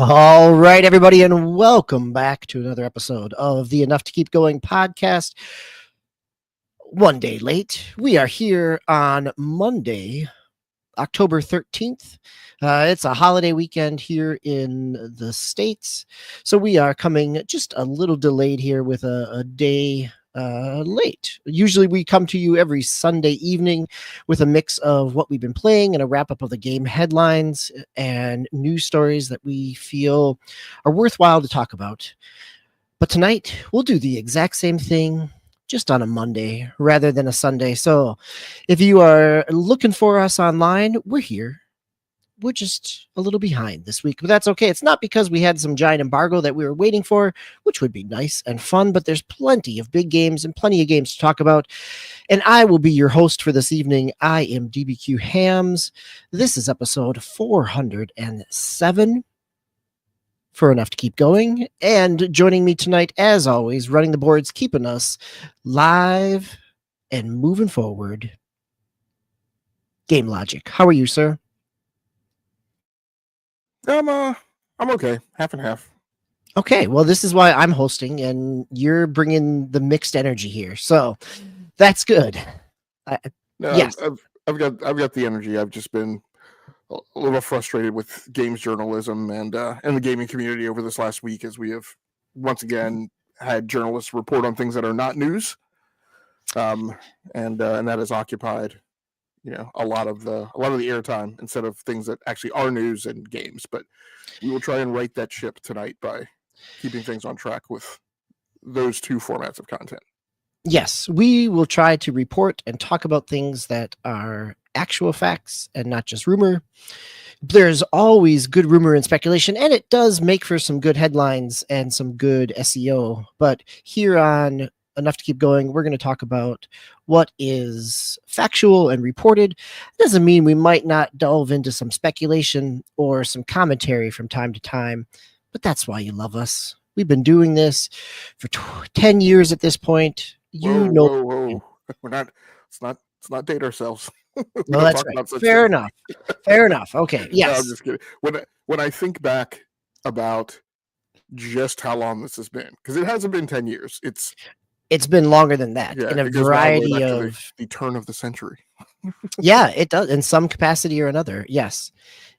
All right, everybody, and welcome back to another episode of the Enough to Keep Going podcast. One day late. We are here on Monday, October 13th. It's a holiday weekend here in the States, so we are coming just a little delayed here with a day late. Usually we come to you every Sunday evening with a mix of what we've been playing and a wrap up of the game headlines and news stories that we feel are worthwhile to talk about. But tonight we'll do the exact same thing, just on a Monday rather than a Sunday. So if you are looking for us online, we're here. We're just a little behind this week, but that's okay. It's not because we had some giant embargo that we were waiting for, which would be nice and fun, but there's plenty of big games and plenty of games to talk about. And I will be your host for this evening. I am DBQ Hams. This is episode 407 for Enough to Keep Going. And joining me tonight, as always, running the boards, keeping us live and moving forward, Game Logic. How are you, sir? I'm okay, half and half. Okay, well, this is why I'm hosting, and you're bringing the mixed energy here, so that's good. Yes, I've got the energy. I've just been a little frustrated with games journalism and the gaming community over this last week, as we have once again had journalists report on things that are not news, and that has occupied a lot of the airtime instead of things that actually are news and games. But we will try and right that ship tonight by keeping things on track with those two formats of content. Yes, we will try to report and talk about things that are actual facts and not just rumor. There's always good rumor and speculation, and it does make for some good headlines and some good SEO. But here on Enough to Keep Going, we're going to talk about what is factual and reported. It doesn't mean we might not delve into some speculation or some commentary from time to time, but that's why you love us. We've been doing this for 10 years at this point. Whoa. Let's not date ourselves. No, that's right. Fair enough. Okay. Yes. No, I'm just kidding. When I think back about just how long this has been, because it hasn't been 10 years. It's been longer than that, in a variety of the turn of the century. Yeah, it does in some capacity or another. Yes,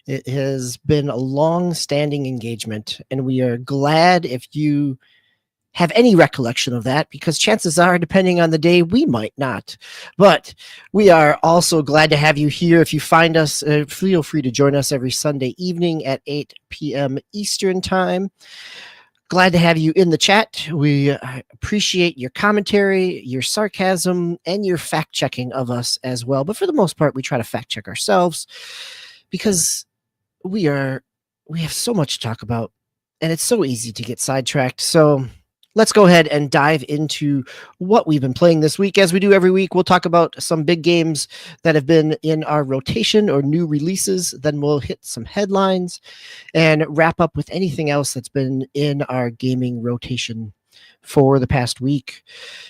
it has been a long-standing engagement, and we are glad if you have any recollection of that, because chances are, depending on the day, we might not. But we are also glad to have you here. If you find us, feel free to join us every Sunday evening at 8 p.m. Eastern Time. Glad to have you in the chat. We appreciate your commentary, your sarcasm, and your fact-checking of us as well. But for the most part, we try to fact-check ourselves because we have so much to talk about, and it's so easy to get sidetracked. So let's go ahead and dive into what we've been playing this week. As we do every week, we'll talk about some big games that have been in our rotation or new releases. Then we'll hit some headlines and wrap up with anything else that's been in our gaming rotation for the past week.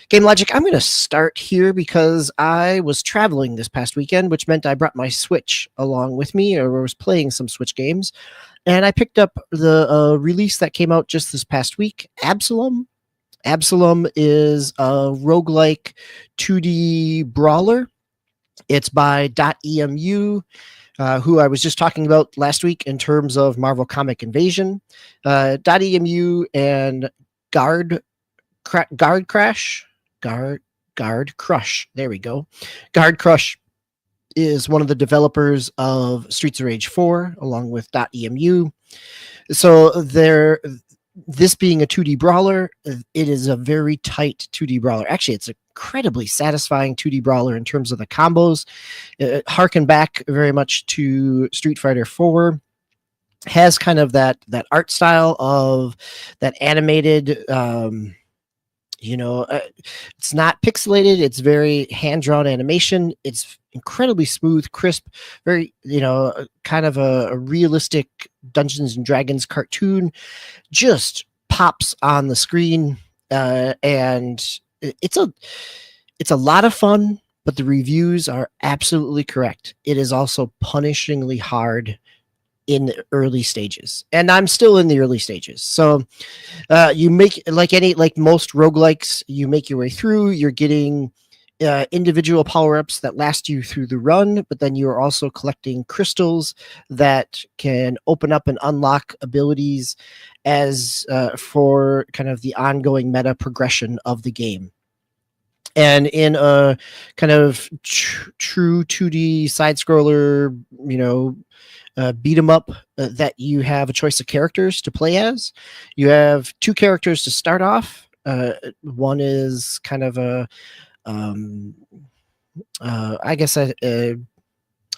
Game Logic, I'm going to start here because I was traveling this past weekend, which meant I brought my Switch along with me, or was playing some Switch games. And I picked up the release that came out just this past week, Absolum. Absolum is a roguelike 2D brawler. It's by .emu, who I was just talking about last week in terms of Marvel Comic Invasion. .emu and Guard Crush. There we go. Guard Crush is one of the developers of Streets of Rage 4, along with .emu. So this being a 2D brawler, it is a very tight 2D brawler. Actually, it's an incredibly satisfying 2D brawler in terms of the combos. Harken back very much to Street Fighter 4. Has kind of that art style of that animated it's not pixelated. It's very hand-drawn animation. It's incredibly smooth, crisp, very, kind of a realistic Dungeons and Dragons cartoon. Just pops on the screen, and it's a lot of fun, but the reviews are absolutely correct. It is also punishingly hard in the early stages, and I'm still in the early stages. So you make like most roguelikes, you make your way through, you're getting individual power-ups that last you through the run, but then you're also collecting crystals that can open up and unlock abilities as for kind of the ongoing meta progression of the game. And in a kind of true 2D side scroller, beat 'em up, that you have a choice of characters to play as. You have two characters to start off. One is kind of a I guess a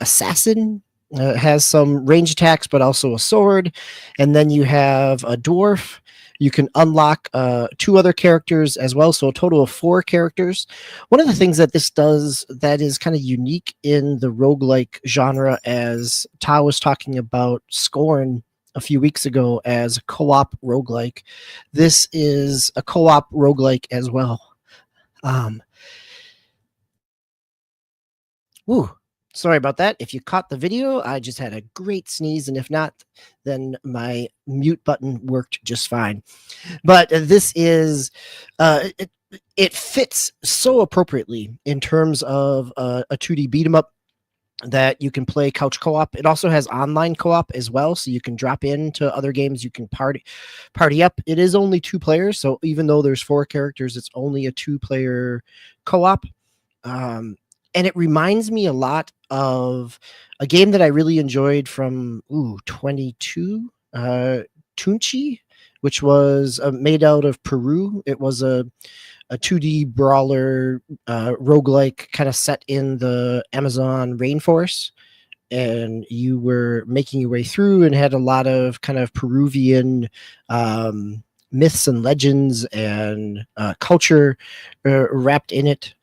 assassin, has some range attacks, but also a sword. And then you have a dwarf. You can unlock two other characters as well, so a total of four characters. One of the things that this does that is kind of unique in the roguelike genre, as Ta was talking about Scorn a few weeks ago as a co-op roguelike, this is a co-op roguelike as well. Woo. Sorry about that. If you caught the video, I just had a great sneeze, and if not, then my mute button worked just fine. But this is it fits so appropriately in terms of a 2D beat 'em up that you can play couch co-op. It also has online co-op as well, so you can drop into other games. You can party up. It is only 2 players, so even though there's 4 characters, it's only a 2-player co-op. And it reminds me a lot of a game that I really enjoyed from 22, Tunchi, which was made out of Peru. It was a 2D brawler, roguelike, kind of set in the Amazon rainforest, and you were making your way through and had a lot of kind of Peruvian myths and legends and culture wrapped in it.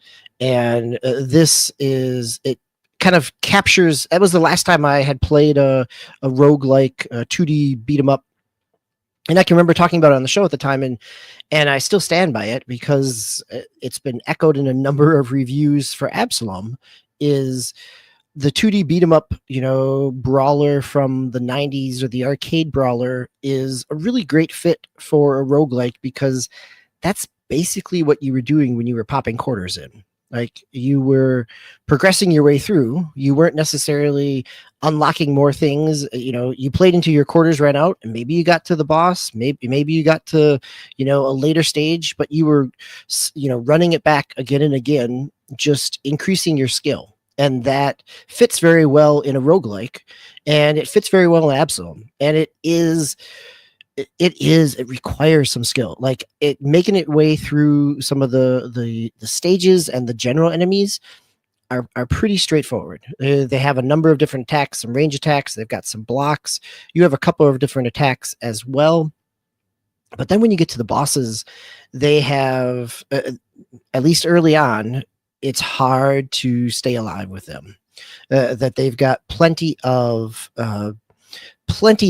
And it kind of captures. That was the last time I had played a roguelike 2D beat 'em up, and I can remember talking about it on the show at the time, and I still stand by it because it's been echoed in a number of reviews for Absolum. Is the 2D beat 'em up, brawler from the 90s, or the arcade brawler, is a really great fit for a roguelike, because that's basically what you were doing when you were popping quarters in. Like, you were progressing your way through. You weren't necessarily unlocking more things. You played until your quarters ran out, and maybe you got to the boss. Maybe you got to, a later stage, but you were, running it back again and again, just increasing your skill. And that fits very well in a roguelike, and it fits very well in Absolum. And it requires some skill, like making it way through some of the stages, and the general enemies are pretty straightforward. They have a number of different attacks, some range attacks. They've got some blocks. You have a couple of different attacks as well. But then when you get to the bosses, they have, at least early on, it's hard to stay alive with them. That they've got plenty of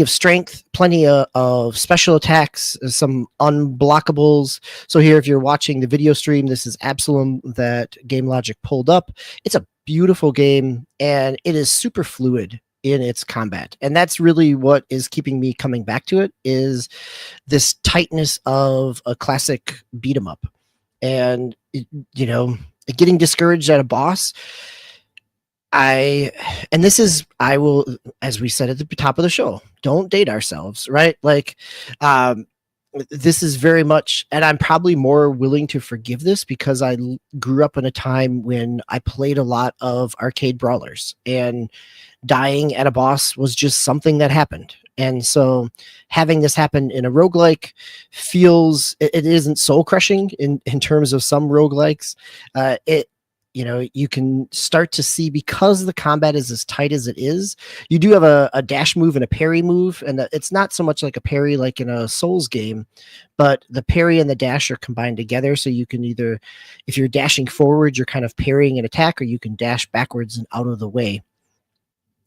strength, plenty of special attacks, some unblockables. So here, if you're watching the video stream, this is Absolum that Game Logic pulled up. It's a beautiful game, and it is super fluid in its combat. And that's really what is keeping me coming back to it, is this tightness of a classic beat 'em up. And, getting discouraged at a boss, I will, as we said at the top of the show, don't date ourselves, right? Like, this is very much, and I'm probably more willing to forgive this because I grew up in a time when I played a lot of arcade brawlers, and dying at a boss was just something that happened. And so having this happen in a roguelike it isn't soul crushing in terms of some roguelikes. You can start to see, because the combat is as tight as it is, you do have a dash move and a parry move, and it's not so much like a parry like in a Souls game, but the parry and the dash are combined together. So you can either, if you're dashing forward, you're kind of parrying an attack, or you can dash backwards and out of the way.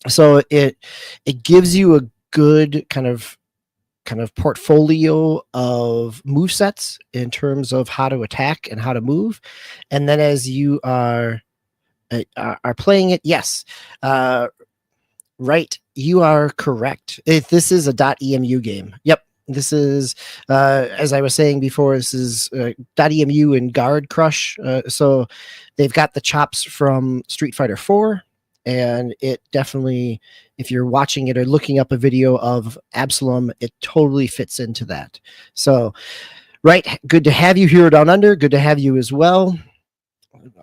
So it gives you a good kind of portfolio of move sets in terms of how to attack and how to move. And then as you are playing it, yes, Right. You are correct. If this is a .emu game. Yep. This is, as I was saying before, this is .emu and Guard Crush. So they've got the chops from Street Fighter 4. And it definitely, if you're watching it or looking up a video of Absolum, it totally fits into that. So, right. Good to have you here Down Under. Good to have you as well.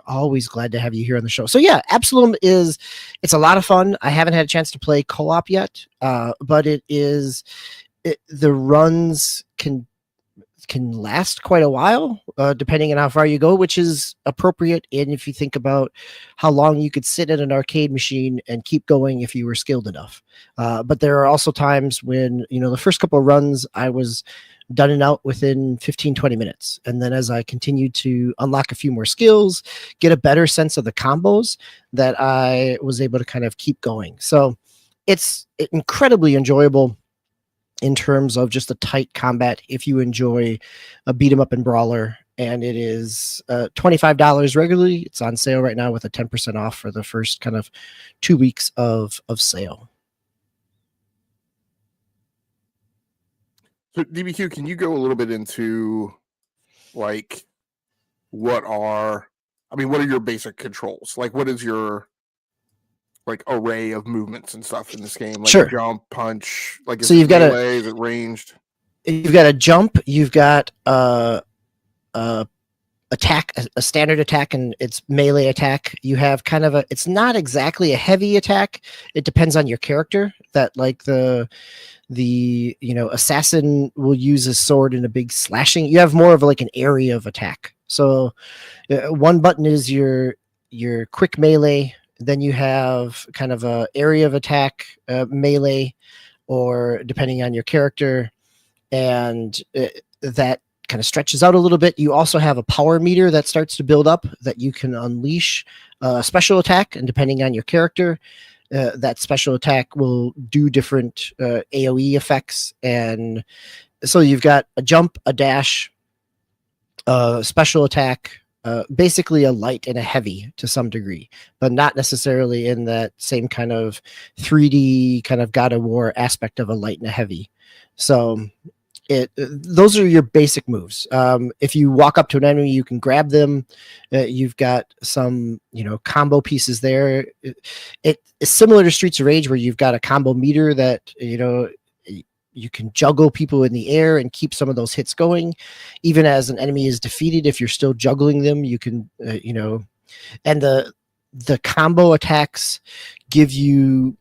Always glad to have you here on the show. So yeah, Absolum it's a lot of fun. I haven't had a chance to play co-op yet, but the runs can last quite a while, depending on how far you go, which is appropriate. And if you think about how long you could sit at an arcade machine and keep going if you were skilled enough. But there are also times when, the first couple of runs, I was done and out within 15, 20 minutes. And then as I continued to unlock a few more skills, get a better sense of the combos, that I was able to kind of keep going. So it's incredibly enjoyable in terms of just a tight combat if you enjoy a beat 'em up and brawler. And it is $25 regularly. It's on sale right now with a 10% off for the first kind of 2 weeks of sale. So DBQ, can you go a little bit into like what are your basic controls? Like what is your like array of movements and stuff in this game? Like Sure. Jump, punch, like so you've got melee, is it ranged? You've got a jump, you've got attack, a standard attack, and it's melee attack. You have kind of it's not exactly a heavy attack. It depends on your character. That like the assassin will use a sword in a big slashing. You have more of like an area of attack. So one button is your quick melee. Then you have kind of a area of attack, melee, or depending on your character, and that kind of stretches out a little bit. You also have a power meter that starts to build up that you can unleash a special attack, and depending on your character, that special attack will do different AoE effects. And so you've got a jump, a dash, special attack, basically a light and a heavy to some degree, but not necessarily in that same kind of 3D kind of God of War aspect of a light and a heavy. So those are your basic moves. If you walk up to an enemy, you can grab them. You've got some, combo pieces there. It is similar to Streets of Rage, where you've got a combo meter that, you can juggle people in the air and keep some of those hits going. Even as an enemy is defeated, if you're still juggling them, you can, and the combo attacks give you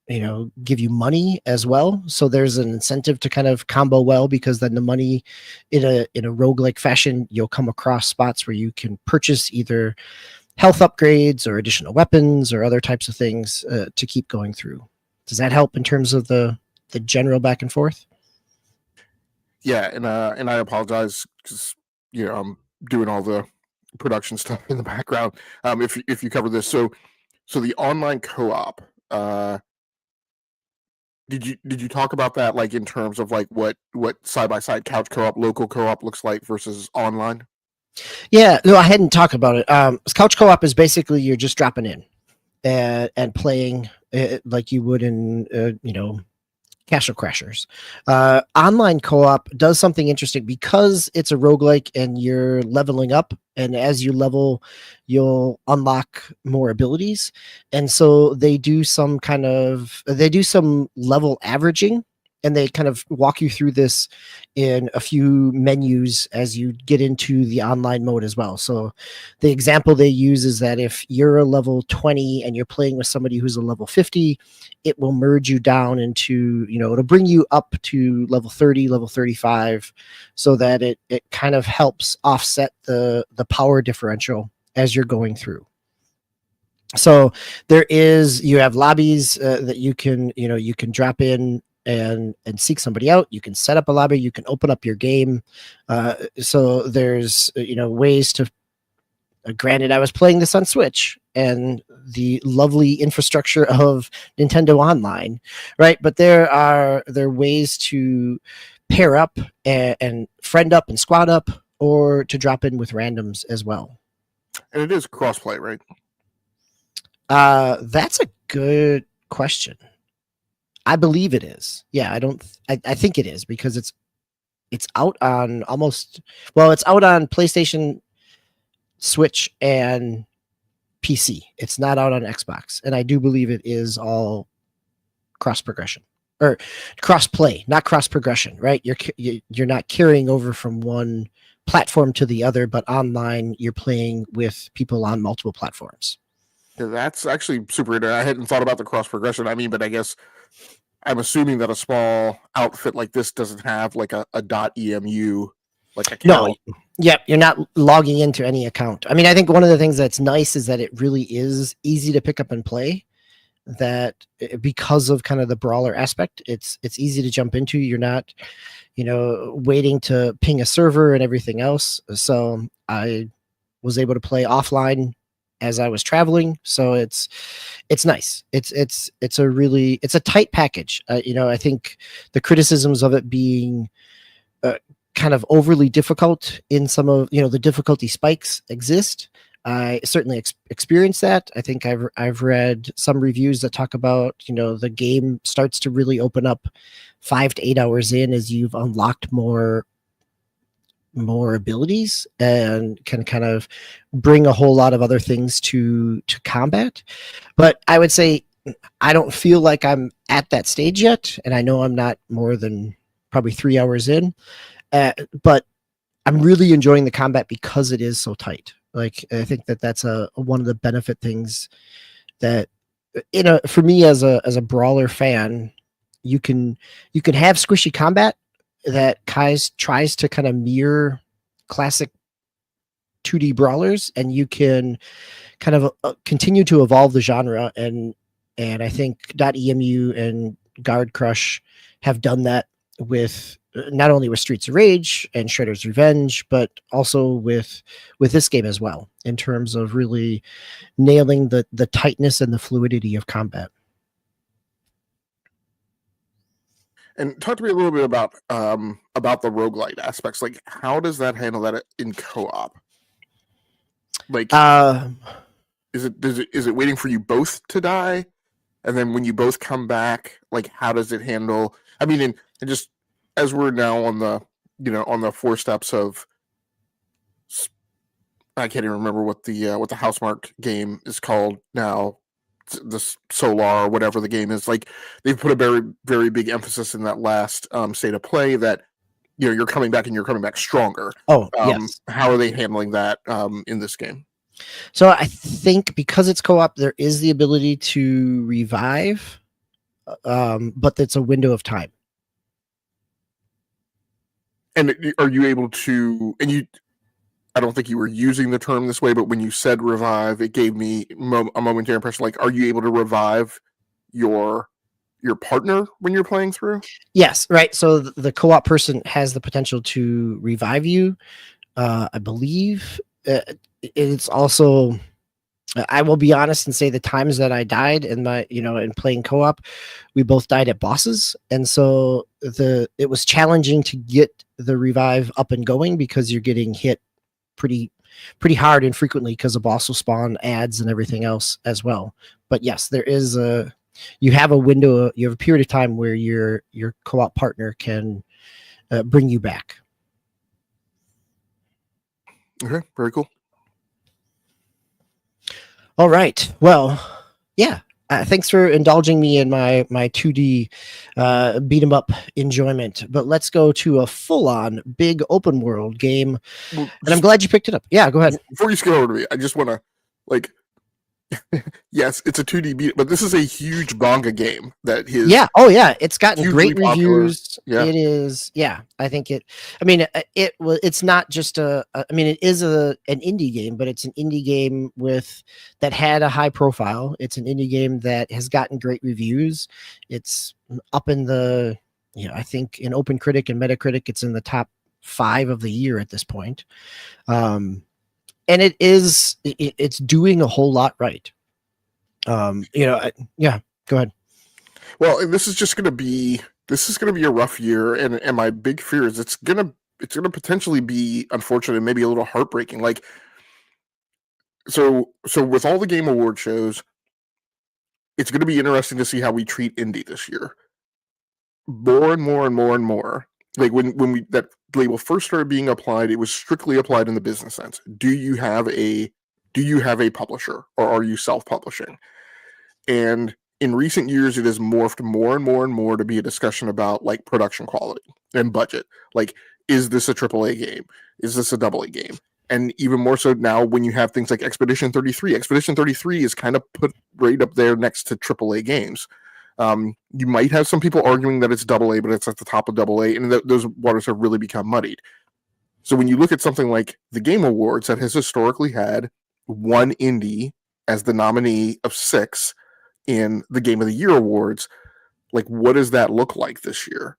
money as well. So there's an incentive to kind of combo well, because then the money in a roguelike fashion, you'll come across spots where you can purchase either health upgrades or additional weapons or other types of things to keep going through. Does that help in terms of the general back and forth? Yeah, and I apologize because I'm doing all the production stuff in the background. If you cover this, so the online co-op, did you talk about that, like in terms of like what side by side couch co-op, local co-op looks like versus online? Yeah, no, I hadn't talked about it. Couch co-op is basically you're just dropping in and playing like you would in Castle Crashers. Online co-op does something interesting because it's a roguelike and you're leveling up, and as you level, you'll unlock more abilities. And so they do some level averaging, and they kind of walk you through this in a few menus as you get into the online mode as well. So the example they use is that if you're a level 20 and you're playing with somebody who's a level 50, it will merge you down into, it'll bring you up to level 30, level 35, so that it kind of helps offset the power differential as you're going through. So you have lobbies that you can drop in and seek somebody out. You can set up a lobby, you can open up your game. So there's ways to, granted, I was playing this on Switch and the lovely infrastructure of Nintendo Online, right? But there are ways to pair up and friend up and squad up, or to drop in with randoms as well. And it is crossplay, right? That's a good question. I believe it is. Yeah, I think it is because it's out on it's out on PlayStation, Switch, and PC. It's not out on Xbox, and I do believe it is all cross progression or cross play, not cross progression. Right? You're not carrying over from one platform to the other, but online you're playing with people on multiple platforms. Yeah, that's actually super interesting. I hadn't thought about the cross progression. I mean, but I guess I'm assuming that a small outfit like this doesn't have like a .emu like account. No. Yep, you're not logging into any account. I mean, I think one of the things that's nice is that it really is easy to pick up and play. That because of kind of the brawler aspect, it's easy to jump into. You're not, waiting to ping a server and everything else. So I was able to play offline as I was traveling. So it's nice. It's a tight package. I think the criticisms of it being kind of overly difficult in some of the difficulty spikes exist. I certainly experienced that. I think I've read some reviews that talk about the game starts to really open up 5 to 8 hours in as you've unlocked more abilities and can kind of bring a whole lot of other things to combat. But I would say I don't feel like I'm at that stage yet, and I know I'm not more than probably 3 hours in. But I'm really enjoying the combat because it is so tight. Like I think that's one of the benefit things that for me as a brawler fan, you can have squishy combat that tries to kind of mirror classic 2D brawlers, and you can kind of continue to evolve the genre. And I think .emu and Guard Crush have done that with not only with Streets of Rage and Shredder's Revenge, but also with this game as well, in terms of really nailing the tightness and the fluidity of combat. And talk to me a little bit about the roguelite aspects. Like, how does that handle that in co-op? Like, is it waiting for you both to die, and then when you both come back, like, how does it handle? I mean, and just as we're now on the four steps of, I can't even remember what the Housemarque game is called now, the Solar or whatever the game is. Like, they've put a very, very big emphasis in that last state of play that you're coming back and you're coming back stronger. Yes. How are they handling that in this game? So I think because it's co-op, there is the ability to revive, but it's a window of time. And are you able to? And I don't think you were using the term this way, but when you said revive, it gave me a momentary impression. Like, are you able to revive your partner when you're playing through? Yes, right. So the co-op person has the potential to revive you. I believe it's also. I will be honest and say the times that I died in in playing co-op, we both died at bosses. And so it was challenging to get the revive up and going because you're getting hit pretty hard and frequently because a boss will spawn ads and everything else as well. But yes, there is you have a window, you have a period of time where your co-op partner can bring you back. Okay, very cool. All right. Well, yeah. Thanks for indulging me in my 2D beat 'em up enjoyment. But let's go to a full-on big open world game. And I'm glad you picked it up. Yeah, go ahead. Before you scroll over to me, I just want to yes, it's a 2D beat, but this is a huge manga game that is. Yeah. Oh, yeah. It's gotten great reviews. Yeah. It is. Yeah, I think it. I mean, it's not just I mean, it is an indie game, but it's an indie game that had a high profile. It's an indie game that has gotten great reviews. It's up in the. I think in OpenCritic and Metacritic, it's in the top 5 of the year at this point. And it's doing a whole lot right. Yeah, go ahead. Well, this is going to be a rough year, and my big fear is it's gonna potentially be unfortunate and maybe a little heartbreaking. Like, so with all the Game Award shows, it's going to be interesting to see how we treat indie this year. more and more and more and more, like when that label first started being applied, it was strictly applied in the business sense. Do you have a publisher, or are you self-publishing? And in recent years, it has morphed more and more and more to be a discussion about like production quality and budget. Like, is this a AAA game? Is this a AA game? And even more so now when you have things like Expedition 33. Expedition 33 is kind of put right up there next to AAA games. You might have some people arguing that it's AA, but it's at the top of AA, and those waters have really become muddied. So when you look at something like the Game Awards that has historically had one indie as the nominee of 6 in the Game of the Year awards, like what does that look like this year?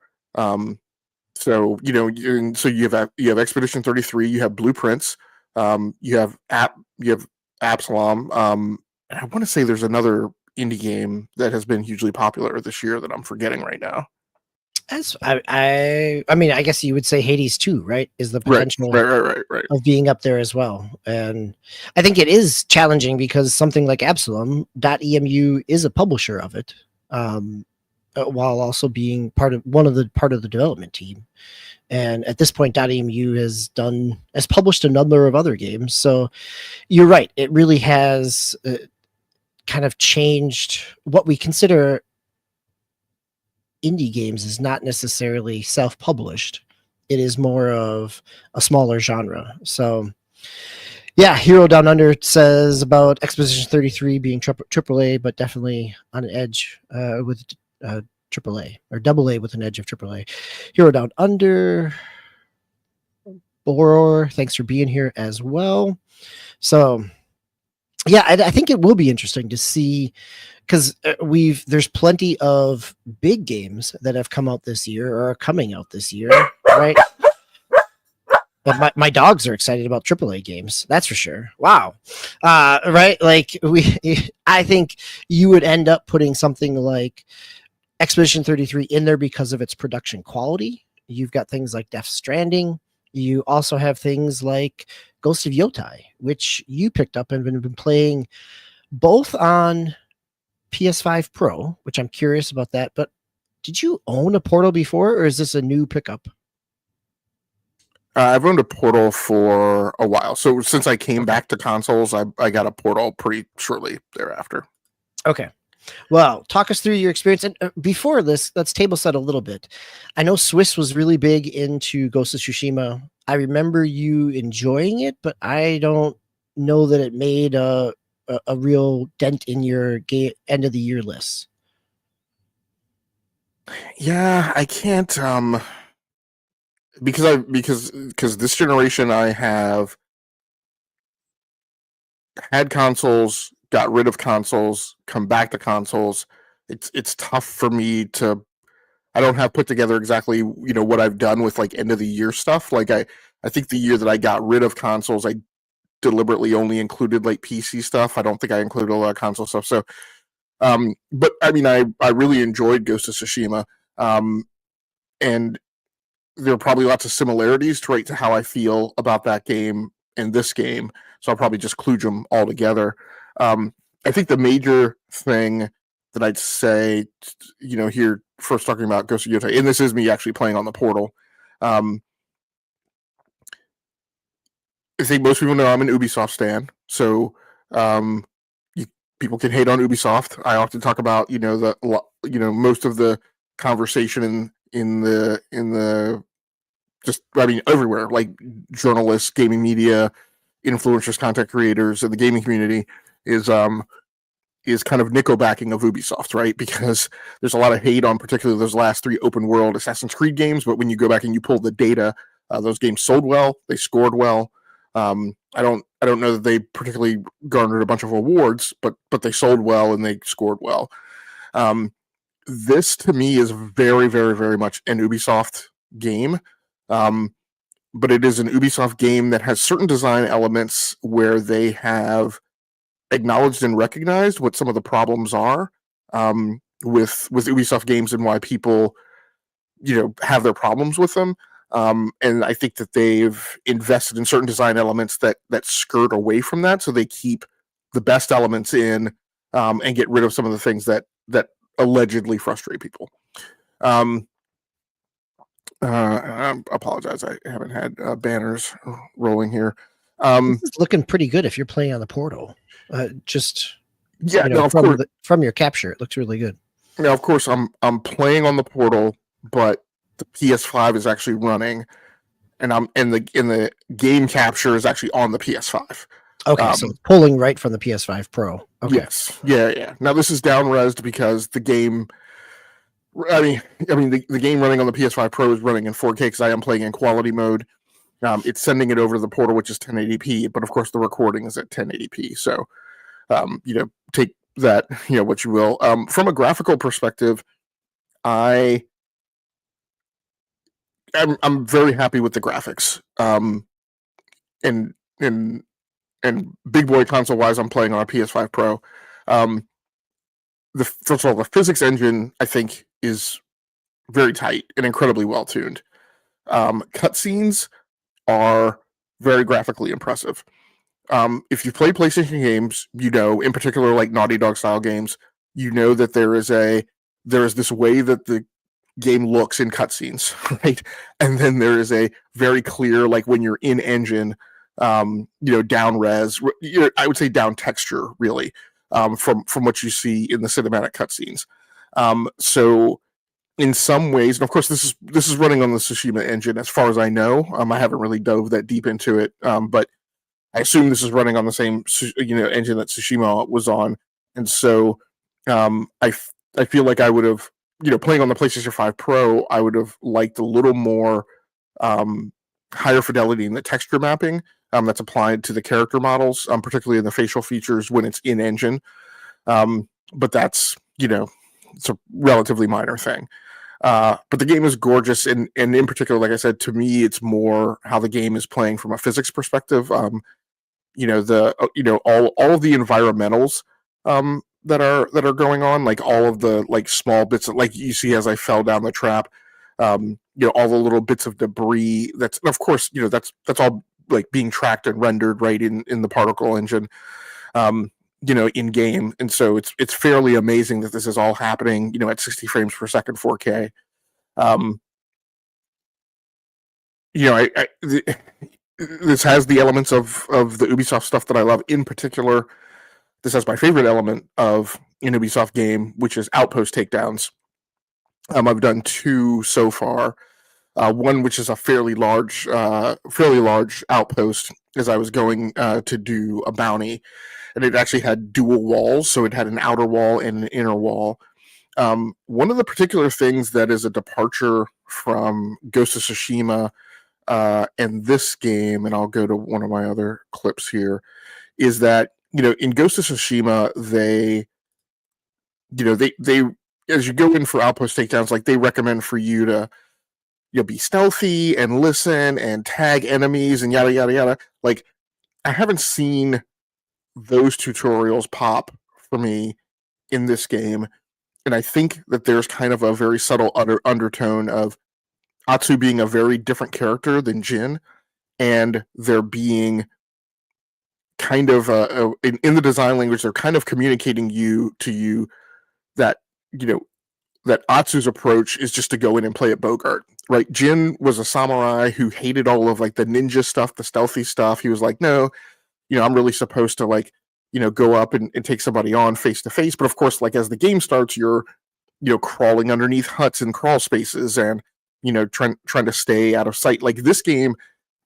So you have Expedition 33, you have Blueprints, you have Absolum, and I want to say there's another indie game that has been hugely popular this year that I'm forgetting right now. I mean, I guess you would say Hades 2, right? Is the potential right. of being up there as well. And I think it is challenging because something like Absolum.emu is a publisher of it, while also being part of the development team. And at this point, .emu has published a number of other games. So you're right. It really has kind of changed what we consider indie games is not necessarily self-published. It is more of a smaller genre. So yeah, Hero Down Under says about Expedition 33 being AAA, but definitely on an edge with AAA, or AA with an edge of AAA. Hero Down Under, Borer, thanks for being here as well. So yeah, I think it will be interesting to see, because there's plenty of big games that have come out this year or are coming out this year, right? But my dogs are excited about AAA games. That's for sure. Wow. Right. Like I think you would end up putting something like Expedition 33 in there because of its production quality. You've got things like Death Stranding. You also have things like Ghost of Yotei, which you picked up and been playing both on PS5 Pro, which I'm curious about that. But did you own a Portal before, or is this a new pickup? I've owned a Portal for a while. So since I came back to consoles, I got a Portal pretty shortly thereafter. Okay. Well, talk us through your experience. And before this, let's table set a little bit. I know Swiss was really big into Ghost of Tsushima. I remember you enjoying it, but I don't know that it made a real dent in your end of the year list. Yeah, I can't because this generation I have had consoles, got rid of consoles, come back to consoles. It's tough for me to. I don't have put together exactly what I've done with like end of the year stuff. Like I think the year that I got rid of consoles, I deliberately only included like PC stuff. I don't think I included a lot of console stuff. So, but I mean, I really enjoyed Ghost of Tsushima, and there are probably lots of similarities to how I feel about that game and this game. So I'll probably just kludge them all together. I think the major thing that I'd say, here first talking about Ghost of Yotei, and this is me actually playing on the Portal. I think most people know I'm an Ubisoft stan, so people can hate on Ubisoft. I often talk about most of the conversation in the just everywhere, like journalists, gaming media, influencers, content creators, and the gaming community is kind of nickelbacking of Ubisoft, right? Because there's a lot of hate on particularly those last 3 open world Assassin's Creed games, but when you go back and you pull the data, those games sold well, they scored well. I don't know that they particularly garnered a bunch of awards, but they sold well and they scored well. This to me is very, very, very much an Ubisoft game. But it is an Ubisoft game that has certain design elements where they have acknowledged and recognized what some of the problems are with Ubisoft games and why people have their problems with them. And I think that they've invested in certain design elements that skirt away from that, so they keep the best elements in and get rid of some of the things that allegedly frustrate people. I apologize. I haven't had banners rolling here. This is looking pretty good if you're playing on the portal. Yeah, no, of course. From your capture, it looks really good. Now, of course, I'm playing on the portal, but the PS5 is actually running, and the game capture is actually on the PS5. Okay, so it's pulling right from the PS5 Pro. Okay. Yes, yeah. Now this is down-resed because the game. I mean, the game running on the PS5 Pro is running in 4K because I am playing in quality mode. It's sending it over to the portal, which is 1080p, but of course the recording is at 1080p. So, take that, what you will. From a graphical perspective, I'm very happy with the graphics. And big boy console wise, I'm playing on a PS5 Pro. First of all, the physics engine I think is very tight and incredibly well tuned. Cutscenes are very graphically impressive. If you play PlayStation games, in particular like Naughty Dog style games, that there is this way that the game looks in cutscenes, right? And then there is a very clear, like when you're in engine, down res, I would say down texture, really, from what you see in the cinematic cutscenes. So in some ways, and of course, this is running on the Tsushima engine, as far as I know. I haven't really dove that deep into it, but I assume this is running on the same, engine that Tsushima was on, and so I feel like I would have, playing on the PlayStation 5 Pro, I would have liked a little more higher fidelity in the texture mapping that's applied to the character models, particularly in the facial features when it's in engine. But that's, it's a relatively minor thing. But the game is gorgeous, and in particular, like I said, to me, it's more how the game is playing from a physics perspective. All of the environmentals that are going on, like all of the like small bits, like you see as I fell down the trap, all the little bits of debris. That's, of course, that's all like being tracked and rendered right in the particle engine. In game, and so it's fairly amazing that this is all happening, at 60 frames per second, 4K. This has the elements of the Ubisoft stuff that I love. In particular, this has my favorite element of an Ubisoft game, which is outpost takedowns. I've done 2 so far. One which is a fairly large outpost, as I was going to do a bounty, and it actually had dual walls, so it had an outer wall and an inner wall. One of the particular things that is a departure from Ghost of Tsushima and this game, and I'll go to one of my other clips here, is that in Ghost of Tsushima they as you go in for outpost takedowns, like they recommend for you to be stealthy and listen and tag enemies and yada yada yada. Like, I haven't seen those tutorials pop for me in this game, and I think that there's kind of a very subtle undertone of Atsu being a very different character than Jin, and there being kind of in the design language, they're kind of communicating to you that that Atsu's approach is just to go in and play at Bogart, right? Jin was a samurai who hated all of like the ninja stuff, the stealthy stuff. He was like, no, I'm really supposed to like, go up and take somebody on face to face. But of course, like as the game starts, you're, crawling underneath huts and crawl spaces and, trying to stay out of sight. Like this game,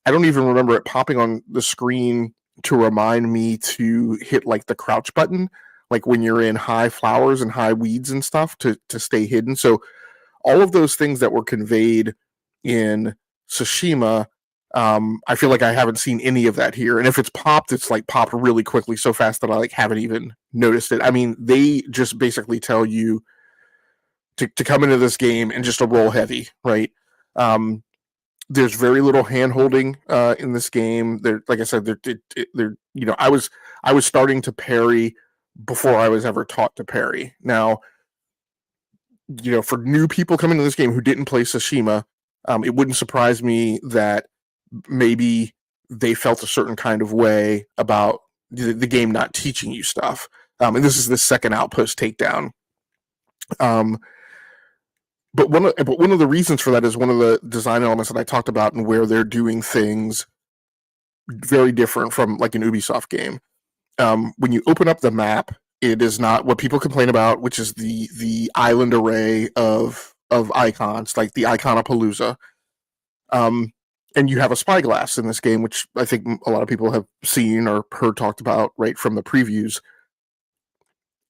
I don't even remember it popping on the screen to remind me to hit like the crouch button, like when you're in high flowers and high weeds and stuff to stay hidden. So all of those things that were conveyed in Tsushima, I feel like I haven't seen any of that here. And if it's popped, it's like popped really quickly, so fast that I like haven't even noticed it. I mean, they just basically tell you to come into this game and just to roll heavy, right? There's very little hand holding in this game. There, like I said, I was starting to parry before I was ever taught to parry. Now, for new people coming to this game who didn't play Tsushima, it wouldn't surprise me that maybe they felt a certain kind of way about the game not teaching you stuff. And this is the second outpost takedown. But one of the reasons for that is one of the design elements that I talked about, and where they're doing things very different from like an Ubisoft game. When you open up the map, it is not what people complain about, which is the island array of icons, like the Iconopalooza. And you have a spyglass in this game, which I think a lot of people have seen or heard talked about right from the previews.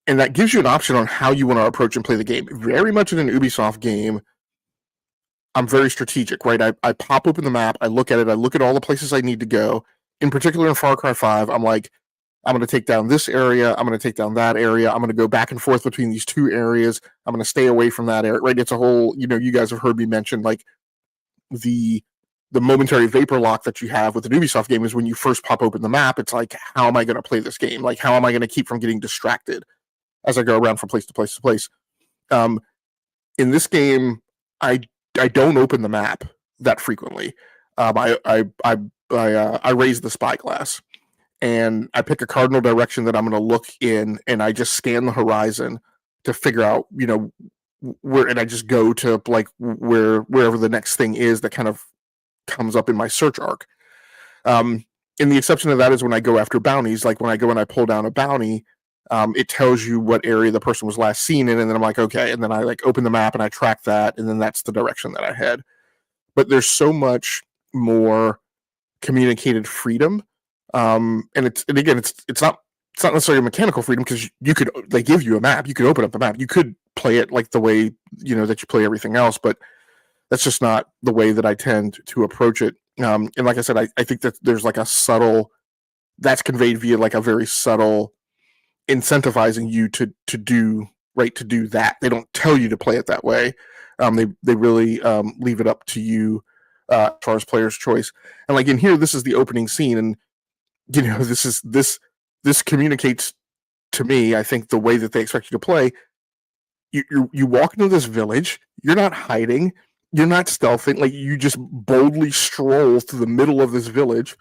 And that gives you an option on how you want to approach and play the game. Very much in an Ubisoft game, I'm very strategic, right? I pop open the map, I look at it, I look at all the places I need to go. In particular, in Far Cry 5, I'm like, I'm going to take down this area, I'm going to take down that area, I'm going to go back and forth between these two areas, I'm going to stay away from that area, right? It's a whole, you guys have heard me mention, like, the momentary vapor lock that you have with an Ubisoft game is when you first pop open the map, it's like, how am I going to play this game? Like, how am I going to keep from getting distracted as I go around from place to place to place? In this game, I don't open the map that frequently. I raise the spyglass, and I pick a cardinal direction that I'm going to look in, and I just scan the horizon to figure out, where, and I just go to like wherever the next thing is that kind of comes up in my search arc. And the exception to that is when I go after bounties. Like when I go and I pull down a bounty, it tells you what area the person was last seen in, and then I'm like, okay, and then I like open the map and I track that, and then that's the direction that I head. But there's so much more communicated freedom, and it's not necessarily mechanical freedom, because they give you a map, you could open up the map, you could play it like the way that you play everything else, but that's just not the way that I tend to approach it. And like I said, I think that there's like a subtle that's conveyed via like a very subtle incentivizing you to do that. They don't tell you to play it that way. They really leave it up to you as far as player's choice. And like in here, this is the opening scene, and this communicates to me, I think, the way that they expect you to play. You walk into this village, you're not hiding, you're not stealthing, like you just boldly stroll through the middle of this village.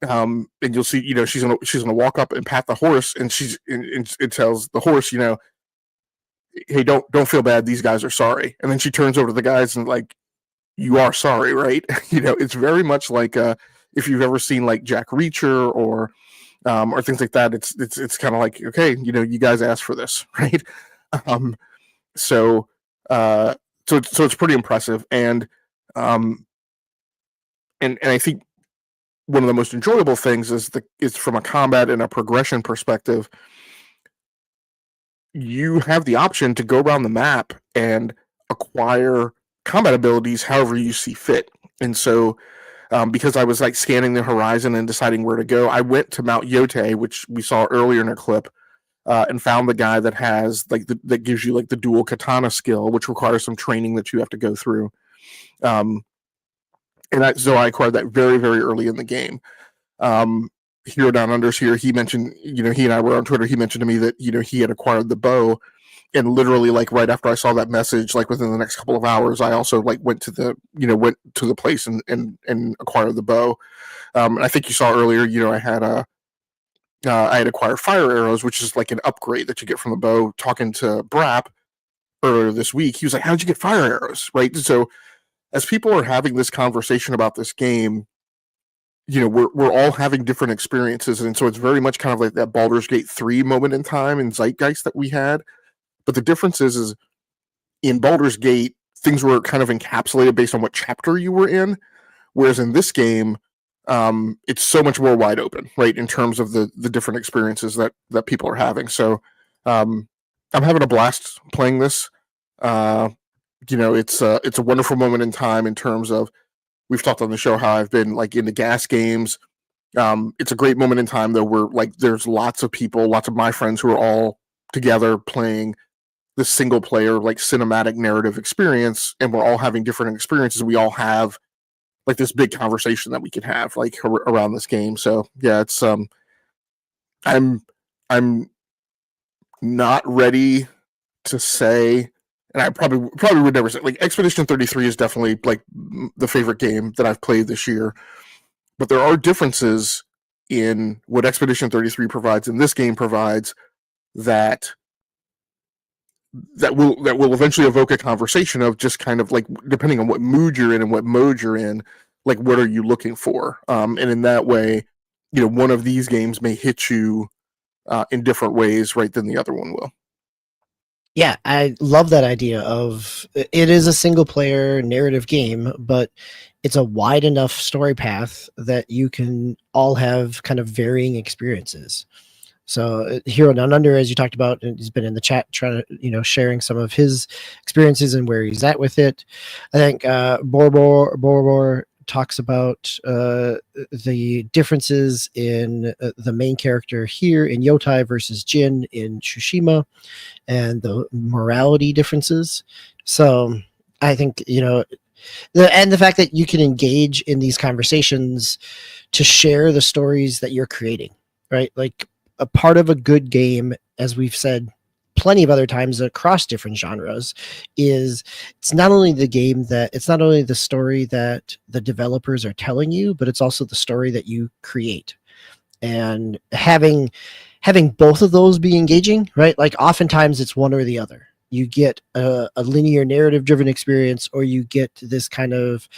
And you'll see, she's gonna walk up and pat the horse, and it tells the horse, hey, don't feel bad, these guys are sorry. And then she turns over to the guys and like, you are sorry, right? It's very much like if you've ever seen like Jack Reacher or things like that, it's kind of like, okay, you guys asked for this, right? So it's pretty impressive, and I think one of the most enjoyable things is from a combat and a progression perspective. You have the option to go around the map and acquire combat abilities however you see fit. And so, because I was like scanning the horizon and deciding where to go, I went to Mount Yotei, which we saw earlier in a clip, and found the guy that has like that gives you like the dual katana skill, which requires some training that you have to go through. So I acquired that very, very early in the game. Hero Down Under's here. He mentioned, he and I were on Twitter. He mentioned to me that, he had acquired the bow, and literally like right after I saw that message, like within the next couple of hours, I also like went to the place and acquired the bow. And I think you saw earlier, I had acquired fire arrows, which is like an upgrade that you get from the bow. Talking to Brap earlier this week, he was like, how'd you get fire arrows? Right. So as people are having this conversation about this game, we're all having different experiences. And so it's very much kind of like that Baldur's Gate 3 moment in time and zeitgeist that we had. But the difference is in Baldur's Gate, things were kind of encapsulated based on what chapter you were in. Whereas in this game, it's so much more wide open, right? In terms of the different experiences that people are having. So I'm having a blast playing this. It's a wonderful moment in time in terms of, we've talked on the show how I've been like into gas games. It's a great moment in time though, where like there's lots of people, lots of my friends who are all together playing this single player like cinematic narrative experience, and we're all having different experiences. We all have like this big conversation that we can have like around this game. So yeah, it's I'm not ready to say, and I probably would never say, like Expedition 33 is definitely like the favorite game that I've played this year, but there are differences in what Expedition 33 provides and this game provides that that will eventually evoke a conversation of just kind of like, depending on what mood you're in and what mode you're in, like what are you looking for, and in that way, one of these games may hit you in different ways, right, than the other one will. Yeah, I love that idea of it is a single player narrative game, but it's a wide enough story path that you can all have kind of varying experiences. So Hero Down Under, as you talked about, he's been in the chat trying to, sharing some of his experiences and where he's at with it. I think Borbor talks about the differences in the main character here in Yotei versus Jin in Tsushima, and the morality differences. So I think, and the fact that you can engage in these conversations to share the stories that you're creating, right? Like, a part of a good game, as we've said plenty of other times across different genres, is it's not only the story that the developers are telling you, but it's also the story that you create. And having both of those be engaging, right? Like, oftentimes it's one or the other. You get a linear narrative driven experience, or you get this kind of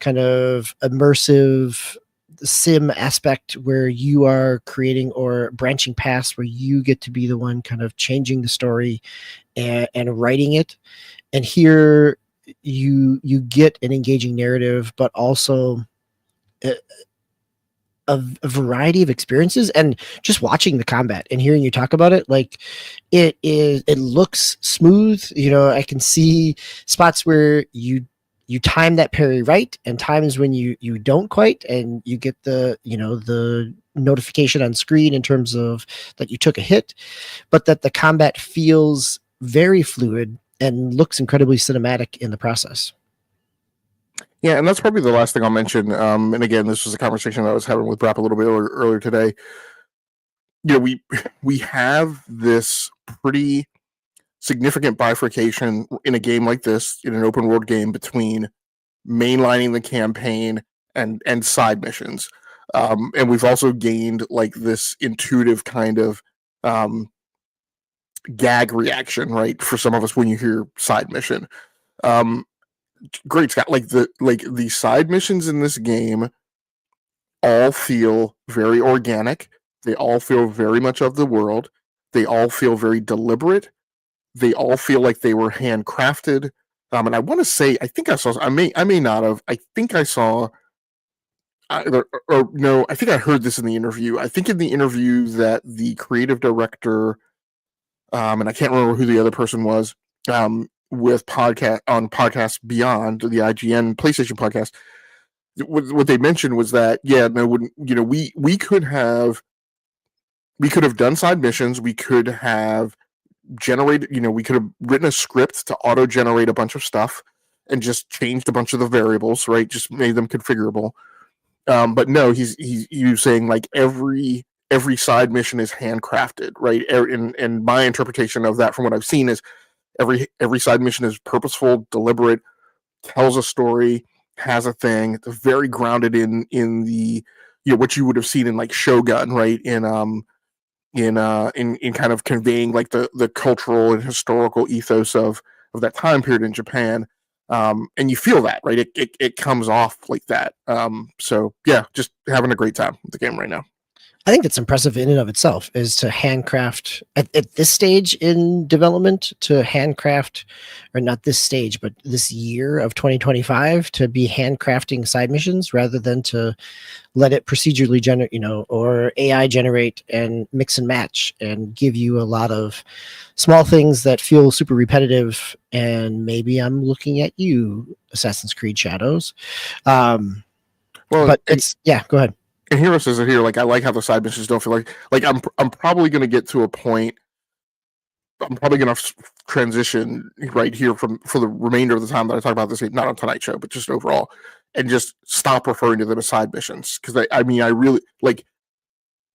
immersive sim aspect where you are creating or branching past, where you get to be the one kind of changing the story and writing it. And here you get an engaging narrative, but also a variety of experiences. And just watching the combat and hearing you talk about it, like, it looks smooth. I can see spots where you time that parry right, and times when you don't quite, and you get the notification on screen in terms of that you took a hit, but that the combat feels very fluid and looks incredibly cinematic in the process. Yeah, and that's probably the last thing I'll mention. And again, this was a conversation that I was having with Brap a little bit earlier today. We have this pretty significant bifurcation in a game like this, in an open world game, between mainlining the campaign and side missions. And we've also gained like this intuitive kind of gag reaction, right, for some of us when you hear side mission. Great, Scott. Like the side missions in this game all feel very organic. They all feel very much of the world. They all feel very deliberate. They all feel like they were handcrafted. And I want to say, I think I saw. I may not have. I think I saw. Or no, I think I heard this in the interview. I think in the interview that the creative director, and I can't remember who the other person was, with Podcast Beyond, the IGN PlayStation podcast, what they mentioned was that, we could have done side missions. We could have generated, we could have written a script to auto generate a bunch of stuff and just changed a bunch of the variables, right? Just made them configurable. But no, he's saying like every side mission is handcrafted, right? And my interpretation of that from what I've seen is every side mission is purposeful, deliberate, tells a story, has a thing. It's very grounded in the what you would have seen in like Shogun, right? In kind of conveying like the cultural and historical ethos of that time period in Japan. And you feel that, right? It comes off like that. So yeah, just having a great time with the game right now. I think that's impressive in and of itself, is to handcraft at this stage in development, to handcraft, or not this stage, but this year of 2025, to be handcrafting side missions rather than to let it procedurally generate, or AI generate and mix and match and give you a lot of small things that feel super repetitive. And maybe I'm looking at you, Assassin's Creed Shadows. But it's, yeah, go ahead. And Hero says it here, like, I like how the side missions don't feel like I'm probably going to get to a point. I'm probably going to transition right here for the remainder of the time that I talk about this, not on tonight's show, but just overall, and just stop referring to them as side missions, because I really like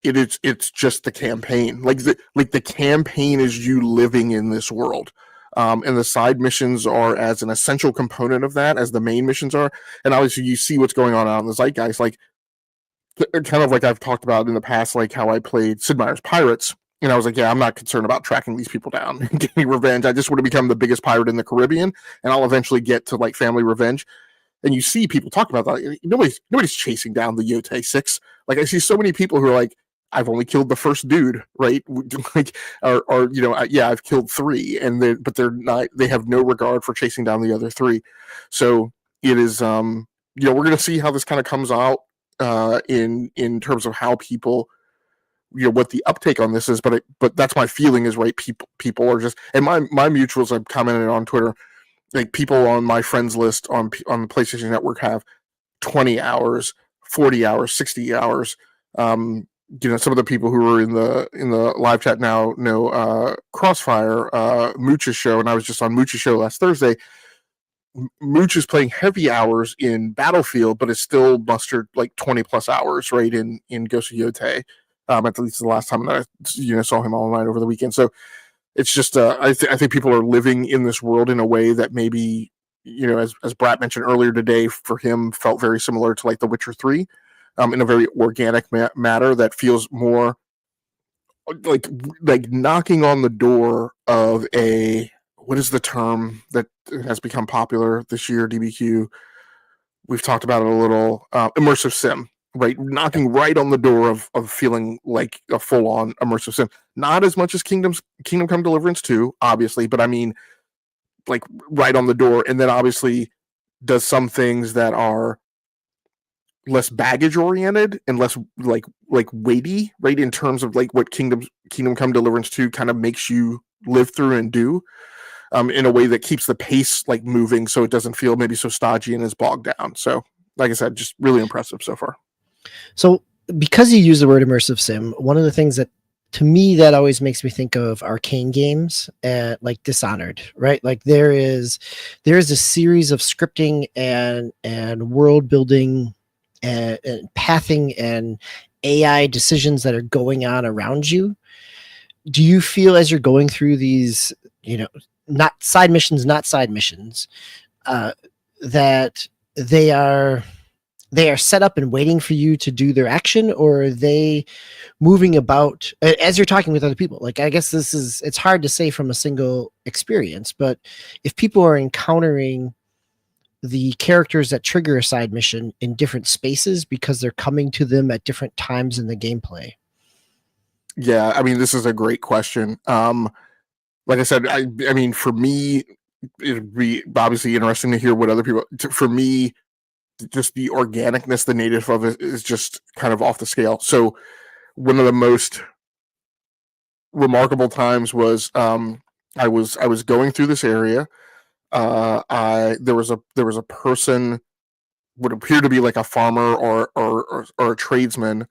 it. It's just the campaign. Like the campaign is you living in this world, and the side missions are as an essential component of that as the main missions are. And obviously, you see what's going on out in the zeitgeist, like, kind of like I've talked about in the past, like how I played Sid Meier's Pirates, And I was like, yeah, I'm not concerned about tracking these people down and getting revenge. I just want to become the biggest pirate in the Caribbean, and I'll eventually get to like family revenge. And you see people talk about that. Nobody's chasing down the Yotei 6. Like, I see so many people who are like, I've only killed the first dude, right? Like, or you know, yeah, I've killed 3, but they're not. They have no regard for chasing down the other 3. So it is, you know, we're gonna see how this kind of comes out in terms of how people, you know, what the uptake on this is. But that's my feeling is, right. People are just, and my mutuals I've commented on Twitter. Like, people on my friends list on the PlayStation Network have 20 hours, 40 hours, 60 hours. You know, some of the people who are in the live chat now know Crossfire, Mooch's show, and I was just on Mooch's show last Thursday. Mooch is playing heavy hours in Battlefield, but is still mustered like 20 plus hours, right, in Ghost of Yotei. At least the last time that I saw him all night over the weekend. So it's just I think people are living in this world in a way that maybe, you know, as Brat mentioned earlier today, for him felt very similar to like The Witcher 3, in a very organic matter that feels more like knocking on the door of a, what is the term that has become popular this year, DBQ? We've talked about it a little, immersive sim. Right, knocking right on the door of feeling like a full-on immersive sim. Not as much as Kingdom Come Deliverance 2, obviously, but I mean, like, right on the door, and then obviously does some things that are less baggage oriented and less like weighty, right, in terms of like what Kingdom Come Deliverance 2 kind of makes you live through and do, in a way that keeps the pace like moving, so it doesn't feel maybe so stodgy and is bogged down. So, like I said, just really impressive so far. So because you use the word immersive sim, one of the things that to me that always makes me think of arcane games, like Dishonored, right? Like there is a series of scripting and world building and pathing and AI decisions that are going on around you. Do you feel as you're going through these, you know, not side missions, that they are set up and waiting for you to do their action, or are they moving about as you're talking with other people? Like, I guess it's hard to say from a single experience, but if people are encountering the characters that trigger a side mission in different spaces because they're coming to them at different times in the gameplay. Yeah, I mean, this is a great question. Like I said, I mean, for me, it'd be obviously interesting to hear what other people. For me, just the organicness, the native of it is just kind of off the scale. So one of the most remarkable times was I was going through this area. There was a person, would appear to be like a farmer or a tradesman,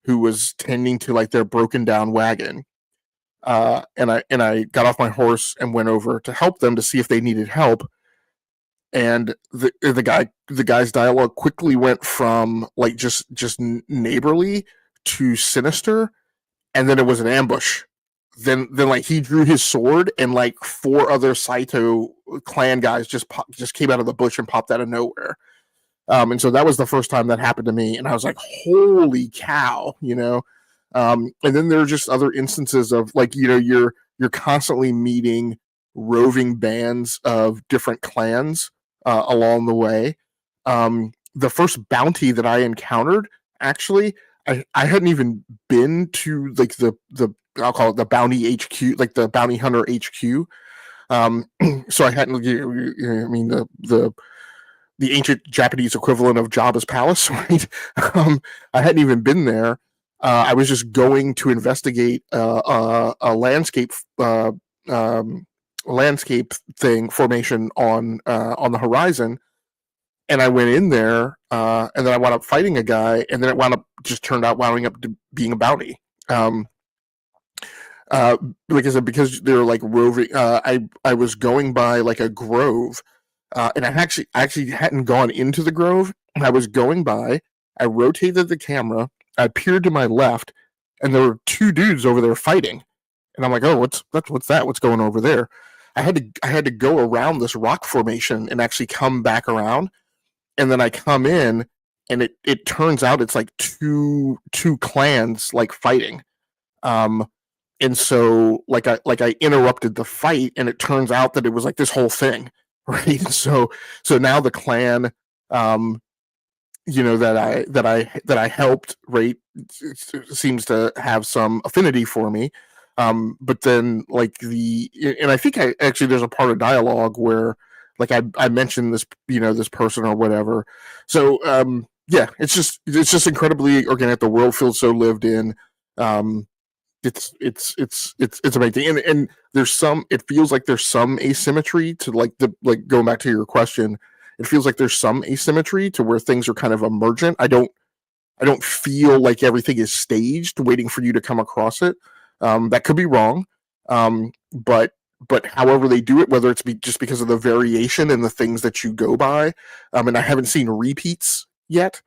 who was tending to like their broken down wagon. And I got off my horse and went over to help them to see if they needed help. And the guy's dialogue quickly went from like just neighborly to sinister, and then it was an ambush. Then like he drew his sword, and like 4 other Saito clan guys just came out of the bush and popped out of nowhere. And so that was the first time that happened to me, and I was like, "Holy cow!" You know. And then there are just other instances of like, you know, you're constantly meeting roving bands of different clans along the way. The first bounty that I encountered, actually, I hadn't even been to like the I'll call it the bounty HQ, like the bounty hunter HQ. So I hadn't. I mean, the ancient Japanese equivalent of Jabba's palace, right? I hadn't even been there. I was just going to investigate a landscape landscape thing formation on the horizon, and I went in there, and then I wound up fighting a guy, and then it wounding up to being a bounty. Like I said, because they're like roving. I was going by like a grove, and I actually hadn't gone into the grove. I was going by. I rotated the camera. I peered to my left, and there were 2 dudes over there fighting. And I'm like, oh, what's that? What's going over there? I had to go around this rock formation and actually come back around. And then I come in, and it turns out it's like two clans like fighting. and so I interrupted the fight, and it turns out that it was like this whole thing, right? So now the clan, that I helped, right, seems to have some affinity for me. But then and I think there's a part of dialogue where I mentioned this, this person or whatever. So yeah, it's just incredibly organic. The world feels so lived in. It's amazing, and it feels like there's some asymmetry to going back to your question. It feels like there's some asymmetry to where things are kind of emergent. I don't feel like everything is staged waiting for you to come across it. That could be wrong. But however they do it, whether it's just because of the variation in the things that you go by, and I haven't seen repeats yet,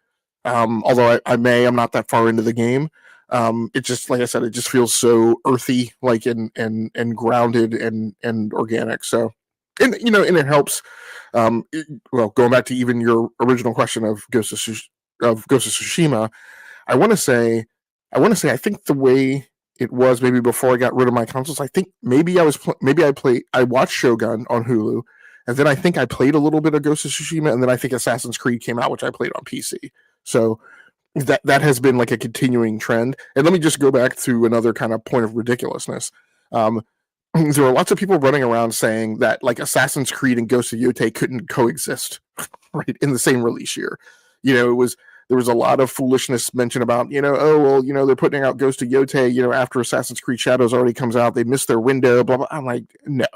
although I'm not that far into the game. It just, like I said, it just feels so earthy, and grounded and organic. So, and it helps. Going back to even your original question of Ghost of Tsushima, I want to say, I think the way it was maybe before I got rid of my consoles, I think maybe I watched Shogun on Hulu, and then I think I played a little bit of Ghost of Tsushima, and then I think Assassin's Creed came out, which I played on PC. So that has been like a continuing trend. And let me just go back to another kind of point of ridiculousness. There are lots of people running around saying that like Assassin's Creed and Ghost of Yotei couldn't coexist, right, in the same release year. There was a lot of foolishness mentioned about, they're putting out Ghost of Yotei, after Assassin's Creed Shadows already comes out, they missed their window, blah blah. I'm like, no,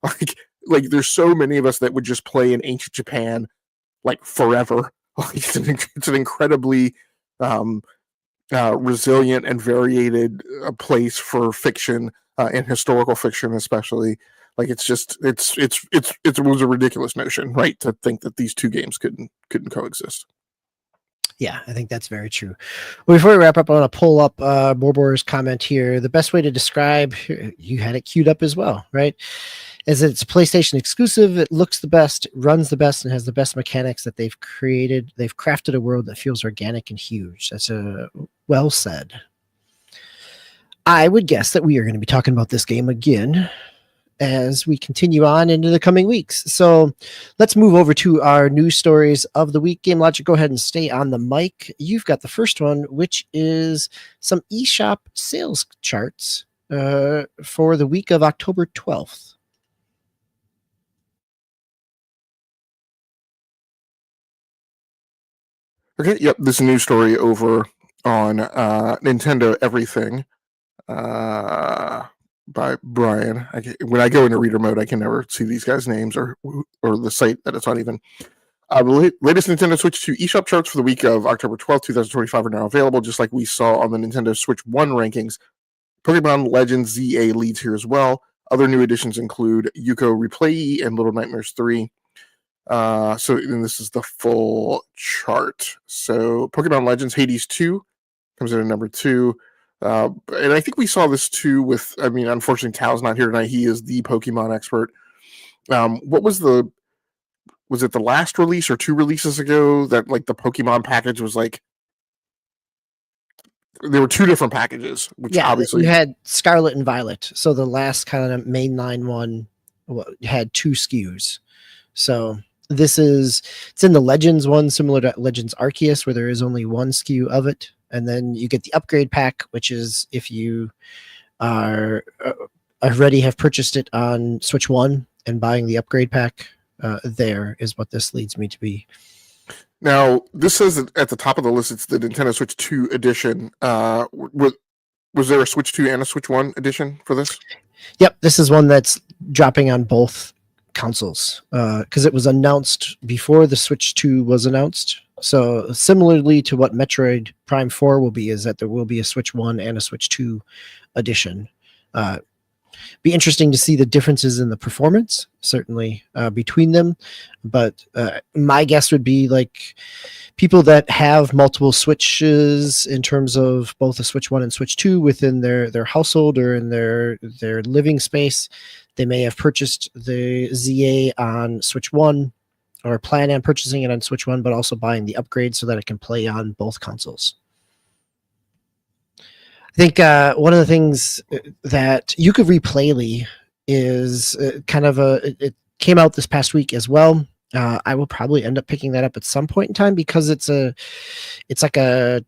like there's so many of us that would just play in ancient Japan like forever. It's an incredibly resilient and variated place for fiction, and historical fiction especially. Like it was a ridiculous notion, right, to think that these two games couldn't coexist. Yeah, I think that's very true. Well, before we wrap up, I want to pull up Borbor's comment here. The best way to describe, you had it queued up as well, right? Is it's a PlayStation exclusive. It looks the best, runs the best, and has the best mechanics that they've created. They've crafted a world that feels organic and huge. That's well said. I would guess that we are going to be talking about this game again as we continue on into the coming weeks. So let's move over to our news stories of the week. Game Logic, go ahead and stay on the mic. You've got the first one, which is some eShop sales charts for the week of October 12th. Okay, yep, this is a news story over on Nintendo Everything by Brian. When I go into reader mode, I can never see these guys' names or the site that it's on even. The latest Nintendo Switch 2 eShop charts for the week of October 12th, 2025 are now available, just like we saw on the Nintendo Switch 1 rankings. Pokemon Legends ZA leads here as well. Other new additions include Yuko Replay and Little Nightmares 3. And this is the full chart. So Pokemon Legends Hades 2 comes in at number 2. And I think we saw this too with, unfortunately Tal's not here tonight. He is the Pokemon expert. What was it the last release or 2 releases ago that like the Pokemon package was like, there were 2 different packages, which obviously you had Scarlet and Violet. So the last kind of mainline one had 2 SKUs. So it's in the Legends one, similar to Legends Arceus, where there is only 1 SKU of it. And then you get the upgrade pack, which is if you are already have purchased it on Switch 1 and buying the upgrade pack, there is what this leads me to be. Now, this says that at the top of the list, it's the Nintendo Switch 2 edition. Was there a Switch 2 and a Switch 1 edition for this? Yep, this is one that's dropping on both consoles because it was announced before the Switch 2 was announced. So similarly to what Metroid Prime 4 will be, is that there will be a Switch 1 and a Switch 2 edition. Be interesting to see the differences in the performance, certainly between them. But my guess would be like people that have multiple Switches in terms of both the Switch 1 and Switch 2 within their household or in their living space. They may have purchased the ZA on Switch 1 or plan on purchasing it on Switch 1, but also buying the upgrade so that it can play on both consoles. think one of the things that you could replay is kind of it came out this past week as well. I will probably end up picking that up at some point in time because it's like a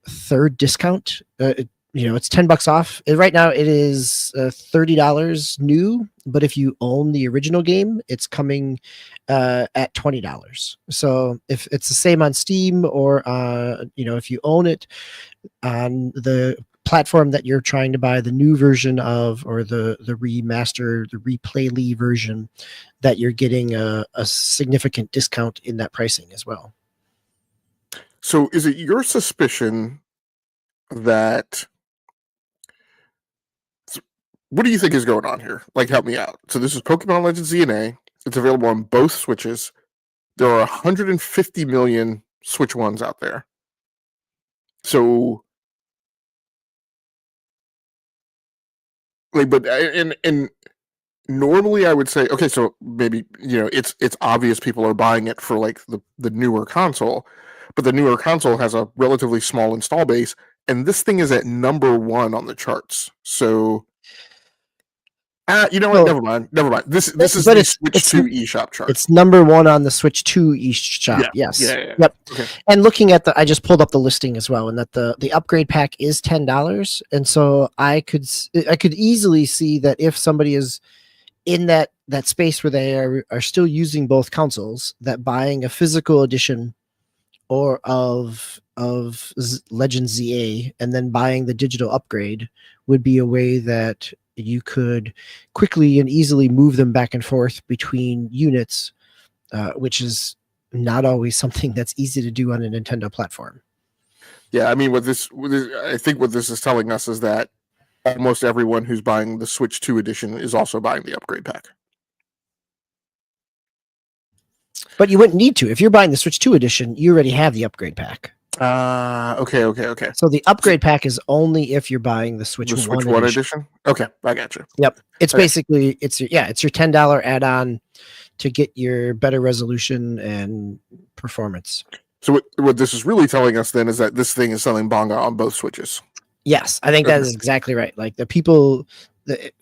third discount. It's $10 off. Right now it is $30 new, but if you own the original game, it's coming at $20. So if it's the same on Steam or if you own it on the platform that you're trying to buy the new version of, or the remaster, the replayly version, that you're getting a significant discount in that pricing as well. So is it your suspicion that, what do you think is going on here? Like, help me out. So this is Pokemon Legends ZNA. It's available on both Switches. There are 150 million Switch Ones out there. So, like, but and normally I would say, okay, so maybe it's obvious people are buying it for like the newer console, but the newer console has a relatively small install base, and this thing is at number 1 on the charts. So, you know what? Never mind. This is the Switch 2 eShop chart. It's number 1 on the Switch 2 eShop. Yeah. Yes. Yeah. Yep. Okay. And looking at I just pulled up the listing as well, and that the upgrade pack is $10, and so I could easily see that if somebody is in that space where they are still using both consoles, that buying a physical edition or of Legend ZA and then buying the digital upgrade would be a way that you could quickly and easily move them back and forth between units, which is not always something that's easy to do on a Nintendo platform. Yeah, I mean, I think what this is telling us is that almost everyone who's buying the Switch 2 edition is also buying the upgrade pack. But you wouldn't need to. If you're buying the Switch 2 edition, you already have the upgrade pack. Okay. So the upgrade pack is only if you're buying the Switch 1 edition. Okay, I got you. Yep. It's basically it's your $10 add-on to get your better resolution and performance. So what this is really telling us then is that this thing is selling Bonga on both Switches. Yes, I think that is exactly right. Like the people,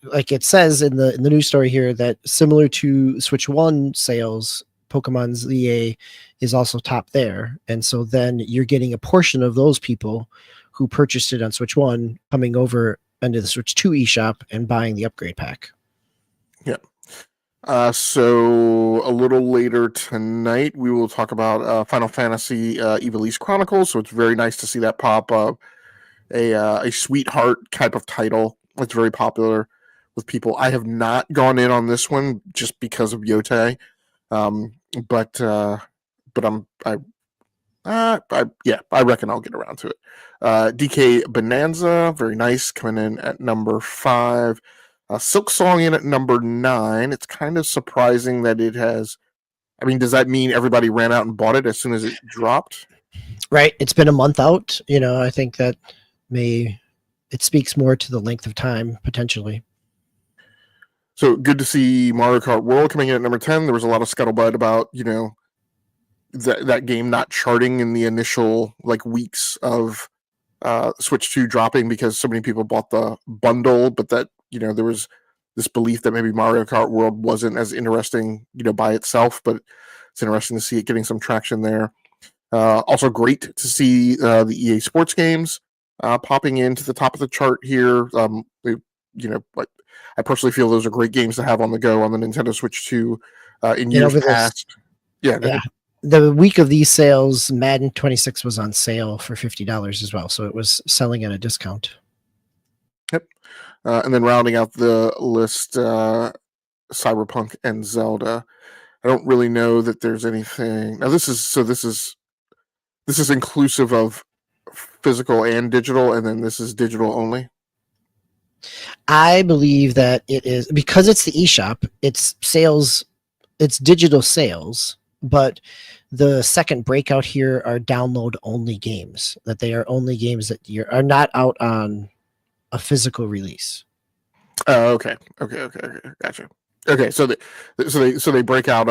like it says in the news story here, that similar to Switch 1 sales, Pokemon ZA is also top there. And so then you're getting a portion of those people who purchased it on Switch 1 coming over into the Switch 2 eShop and buying the upgrade pack. Yeah. So a little later tonight, we will talk about Final Fantasy Ivalice Chronicles. So it's very nice to see that pop up. A sweetheart type of title. It's very popular with people. I have not gone in on this one just because of Yotei. But I reckon I'll get around to it. DK Bonanza, very nice, coming in at number 5. Silk Song in at number 9. It's kind of surprising that it has. I mean, does that mean everybody ran out and bought it as soon as it dropped? Right. It's been a month out. I think that it speaks more to the length of time potentially. So good to see Mario Kart World coming in at number 10. There was a lot of scuttlebutt about, that game not charting in the initial weeks of Switch 2 dropping because so many people bought the bundle, but that, there was this belief that maybe Mario Kart World wasn't as interesting, by itself, but it's interesting to see it getting some traction there. Also great to see the EA Sports games popping into the top of the chart here. I personally feel those are great games to have on the go on the Nintendo Switch 2 in years past. Yeah. The week of these sales, Madden 26 was on sale for $50 as well, so it was selling at a discount. Yep. And then rounding out the list, Cyberpunk and Zelda. I don't really know that there's anything. Now this is inclusive of physical and digital, and then this is digital only. I believe that it is because it's the eShop. It's sales, it's digital sales, but the second breakout here are download only games. That they are only games that are not out on a physical release. Oh, okay, gotcha. Okay, so they break out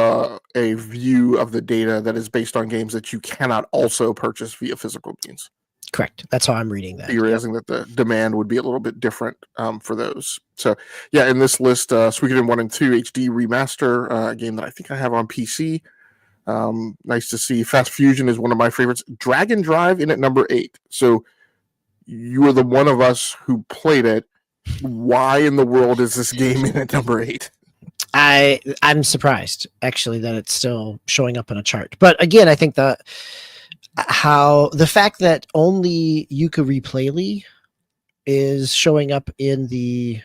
a view of the data that is based on games that you cannot also purchase via physical means. Correct. That's how I'm reading that. Theorizing that the demand would be a little bit different for those. So, yeah, in this list, Suikoden 1 and 2 HD Remaster, a game that I think I have on PC. Nice to see. Fast Fusion is one of my favorites. Dragon Drive in at number 8. So, you were the one of us who played it. Why in the world is this game in at number 8? I'm surprised, actually, that it's still showing up on a chart. But again, I think the fact that only Yooka-Replay is showing up in the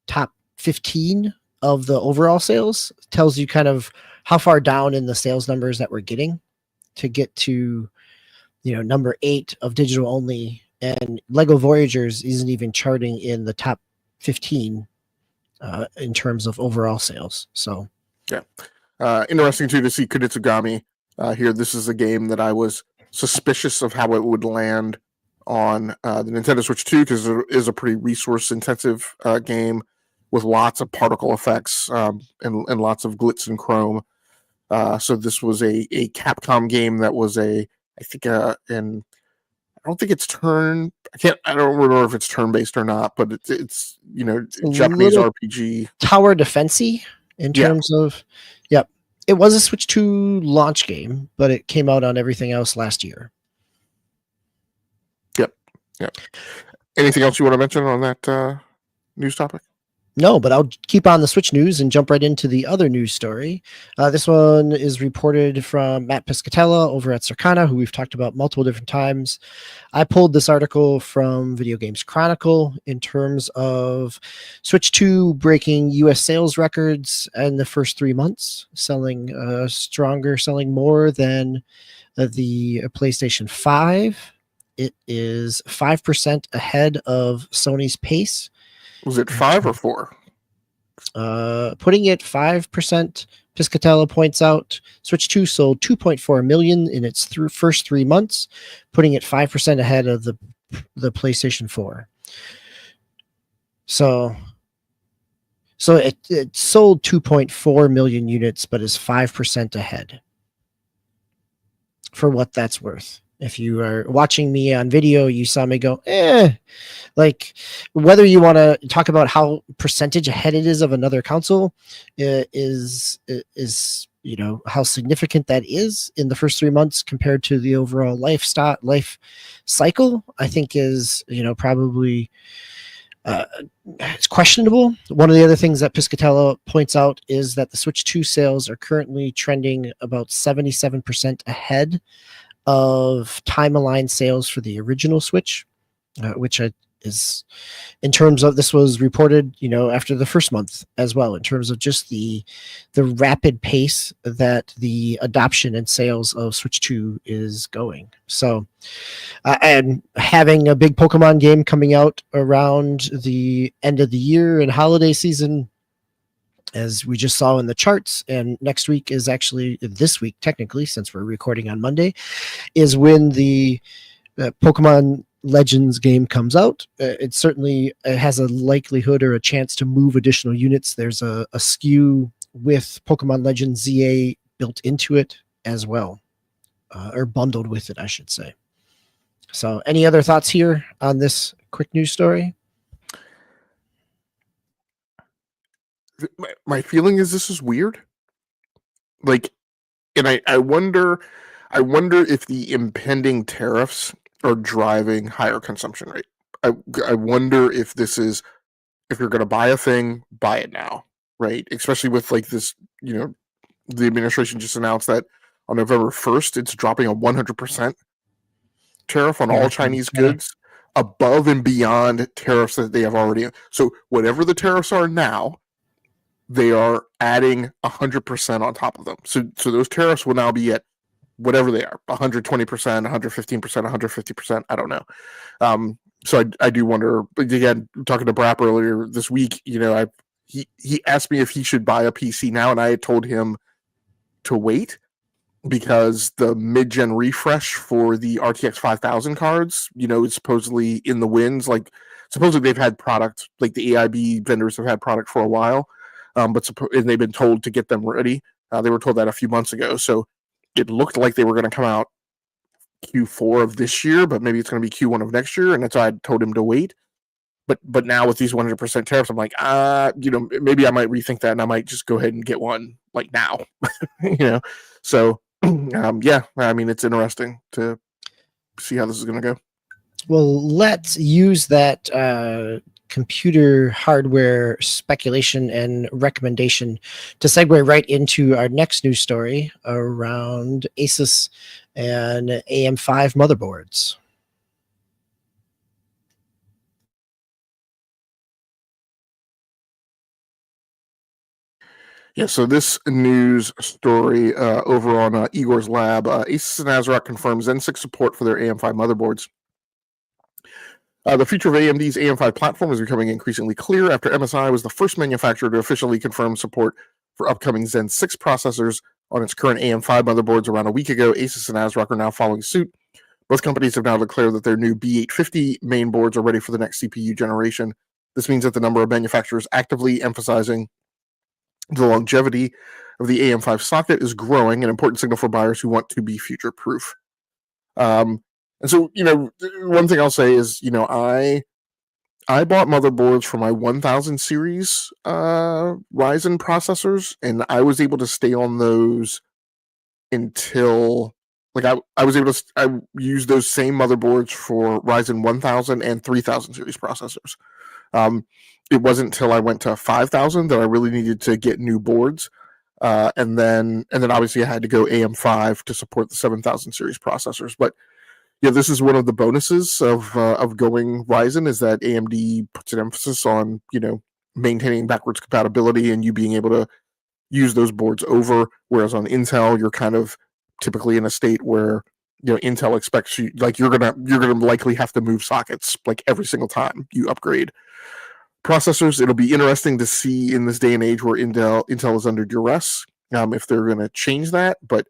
top 15 of the overall sales tells you kind of how far down in the sales numbers that we're getting to get to, number 8 of digital only, and Lego Voyagers isn't even charting in the top 15 in terms of overall sales. So, yeah, interesting too to see Kunitsugami here. This is a game that I was suspicious of how it would land on the Nintendo Switch 2 because it is a pretty resource-intensive game with lots of particle effects and lots of glitz and chrome. So this was a Capcom game that was I don't think it's I don't remember if it's turn-based or not, but it's Japanese RPG. Tower defense-y in terms of, yep. It was a Switch 2 launch game, but it came out on everything else last year. Yep. Anything else you want to mention on that news topic? No, but I'll keep on the Switch news and jump right into the other news story. This one is reported from Matt Piscatella over at Circana, who we've talked about multiple different times. I pulled this article from Video Games Chronicle in terms of Switch 2 breaking U.S. sales records in the first 3 months, selling more than the PlayStation 5. It is 5% ahead of Sony's pace. Was it 5 or 4? Putting it 5%, Piscatella points out Switch 2 sold 2.4 million in its first 3 months, putting it 5% ahead of the PlayStation 4. So it sold 2.4 million units, but is 5% ahead. For what that's worth. If you are watching me on video, you saw me go, like whether you want to talk about how percentage ahead it is of another console is how significant that is in the first 3 months compared to the overall life cycle, I think is, probably it's questionable. One of the other things that Piscatella points out is that the Switch 2 sales are currently trending about 77% ahead of time-aligned sales for the original Switch, which is, in terms of, this was reported, after the first month as well, in terms of just the rapid pace that the adoption and sales of Switch 2 is going. So, and having a big Pokemon game coming out around the end of the year and holiday season, as we just saw in the charts, and next week is actually this week, technically, since we're recording on Monday, is when the Pokemon Legends game comes out. It certainly has a likelihood or a chance to move additional units. There's a SKU with Pokemon Legends ZA built into it as well, or bundled with it, I should say. So any other thoughts here on this quick news story? My feeling is this is weird. And I wonder if the impending tariffs are driving higher consumption rate. I wonder if this is, if you're going to buy a thing, buy it now, right? Especially with this, the administration just announced that on November 1st, it's dropping a 100% tariff on all Chinese goods above and beyond tariffs that they have already. So whatever the tariffs are now, they are adding 100% on top of them. So those tariffs will now be at whatever they are, 120%, 115%, 150%. I don't know. So I do wonder, but again, talking to Brapp earlier this week, he asked me if he should buy a PC now, and I had told him to wait because the mid-gen refresh for the RTX 5000 cards, is supposedly in the winds. Supposedly they've had product, the AIB vendors have had product for a while. And they've been told to get them ready. They were told that a few months ago. So it looked like they were going to come out Q4 of this year, but maybe it's going to be Q1 of next year, and that's why I told him to wait. But now with these 100% tariffs, I'm like, maybe I might rethink that, and I might just go ahead and get one like now, So, yeah, I mean, it's interesting to see how this is going to go. Well, let's use that computer hardware speculation and recommendation to segue right into our next news story around Asus and AM5 motherboards. Yeah, so this news story over on Igor's lab, Asus and ASRock confirms Zen6 support for their AM5 motherboards. The future of AMD's AM5 platform is becoming increasingly clear after MSI was the first manufacturer to officially confirm support for upcoming Zen6 processors on its current AM5 motherboards around a week ago. Asus and ASRock are now following suit. Both companies have now declared that their new B850 main boards are ready for the next CPU generation. This means that the number of manufacturers actively emphasizing the longevity of the AM5 socket is growing, an important signal for buyers who want to be future-proof. And so, one thing I'll say is, I bought motherboards for my 1000 series Ryzen processors, and I was able to stay on those until, I was able to use those same motherboards for Ryzen 1000 and 3000 series processors. It wasn't until I went to 5000 that I really needed to get new boards. And then obviously I had to go AM5 to support the 7000 series processors. But yeah, this is one of the bonuses of going Ryzen, is that AMD puts an emphasis on, maintaining backwards compatibility and you being able to use those boards over. Whereas on Intel, you're kind of typically in a state where, Intel expects you, you're gonna likely have to move sockets like every single time you upgrade processors. It'll be interesting to see in this day and age where Intel is under duress, if they're going to change that. But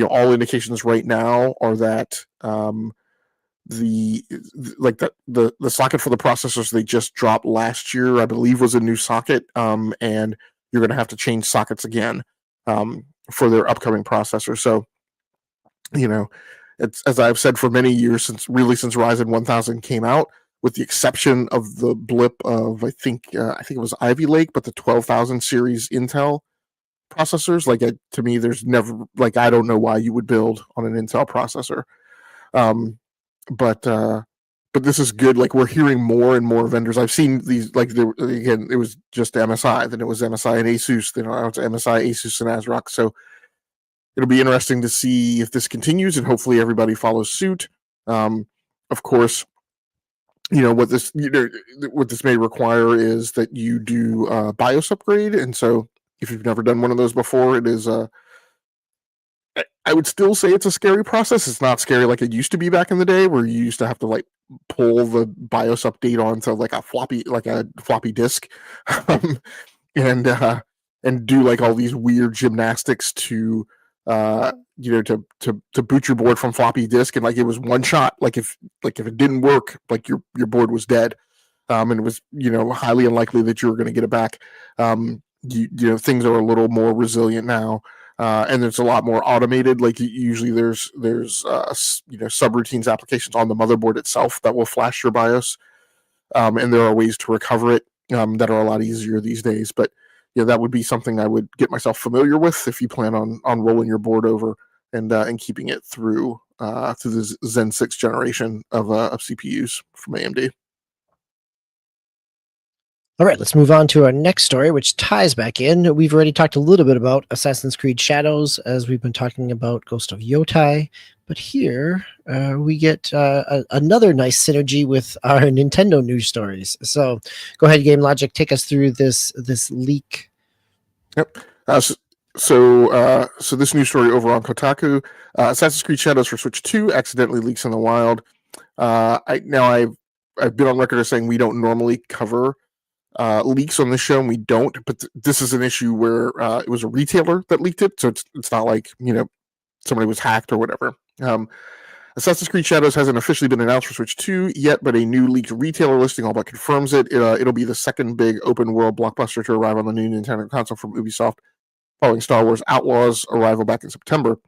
all indications right now are that the socket for the processors they just dropped last year, I believe, was a new socket, and you're going to have to change sockets again for their upcoming processor. So, it's, as I've said for many years, since Ryzen 1000 came out, with the exception of the blip of I think it was Ivy Lake, but the 12,000 series Intel processors, to me, there's never, I don't know why you would build on an Intel processor. But this is good. We're hearing more and more vendors. I've seen these, again, it was just MSI, then it was MSI and Asus, then now it's MSI, Asus, and ASRock. So it'll be interesting to see if this continues, and hopefully everybody follows suit. Of course, what this may require is that you do a BIOS upgrade, and so if you've never done one of those before, it is I would still say it's a scary process. It's not scary like it used to be back in the day, where you used to have to pull the BIOS update onto a floppy disk, and do all these weird gymnastics to to boot your board from floppy disk, and it was one shot. If it didn't work, your board was dead, and it was highly unlikely that you were going to get it back. Things are a little more resilient now, and there's a lot more automated. Usually there's subroutines applications on the motherboard itself that will flash your BIOS, and there are ways to recover it that are a lot easier these days. But that would be something I would get myself familiar with if you plan on rolling your board over and keeping it through the Zen6 generation of CPUs from AMD. All right, let's move on to our next story, which ties back in. We've already talked a little bit about Assassin's Creed Shadows, as we've been talking about Ghost of Yotei. But here we get another nice synergy with our Nintendo news stories. So go ahead, Game Logic, take us through this leak. Yep. So this news story over on Kotaku, Assassin's Creed Shadows for Switch 2 accidentally leaks in the wild. I've been on record as saying we don't normally cover leaks on this show, and we don't. But this is an issue where it was a retailer that leaked it, so it's not like somebody was hacked or whatever. Assassin's Creed Shadows hasn't officially been announced for Switch 2 yet, but a new leaked retailer listing all but confirms it. It'll be the second big open-world blockbuster to arrive on the new Nintendo console from Ubisoft, following Star Wars Outlaws' arrival back in September.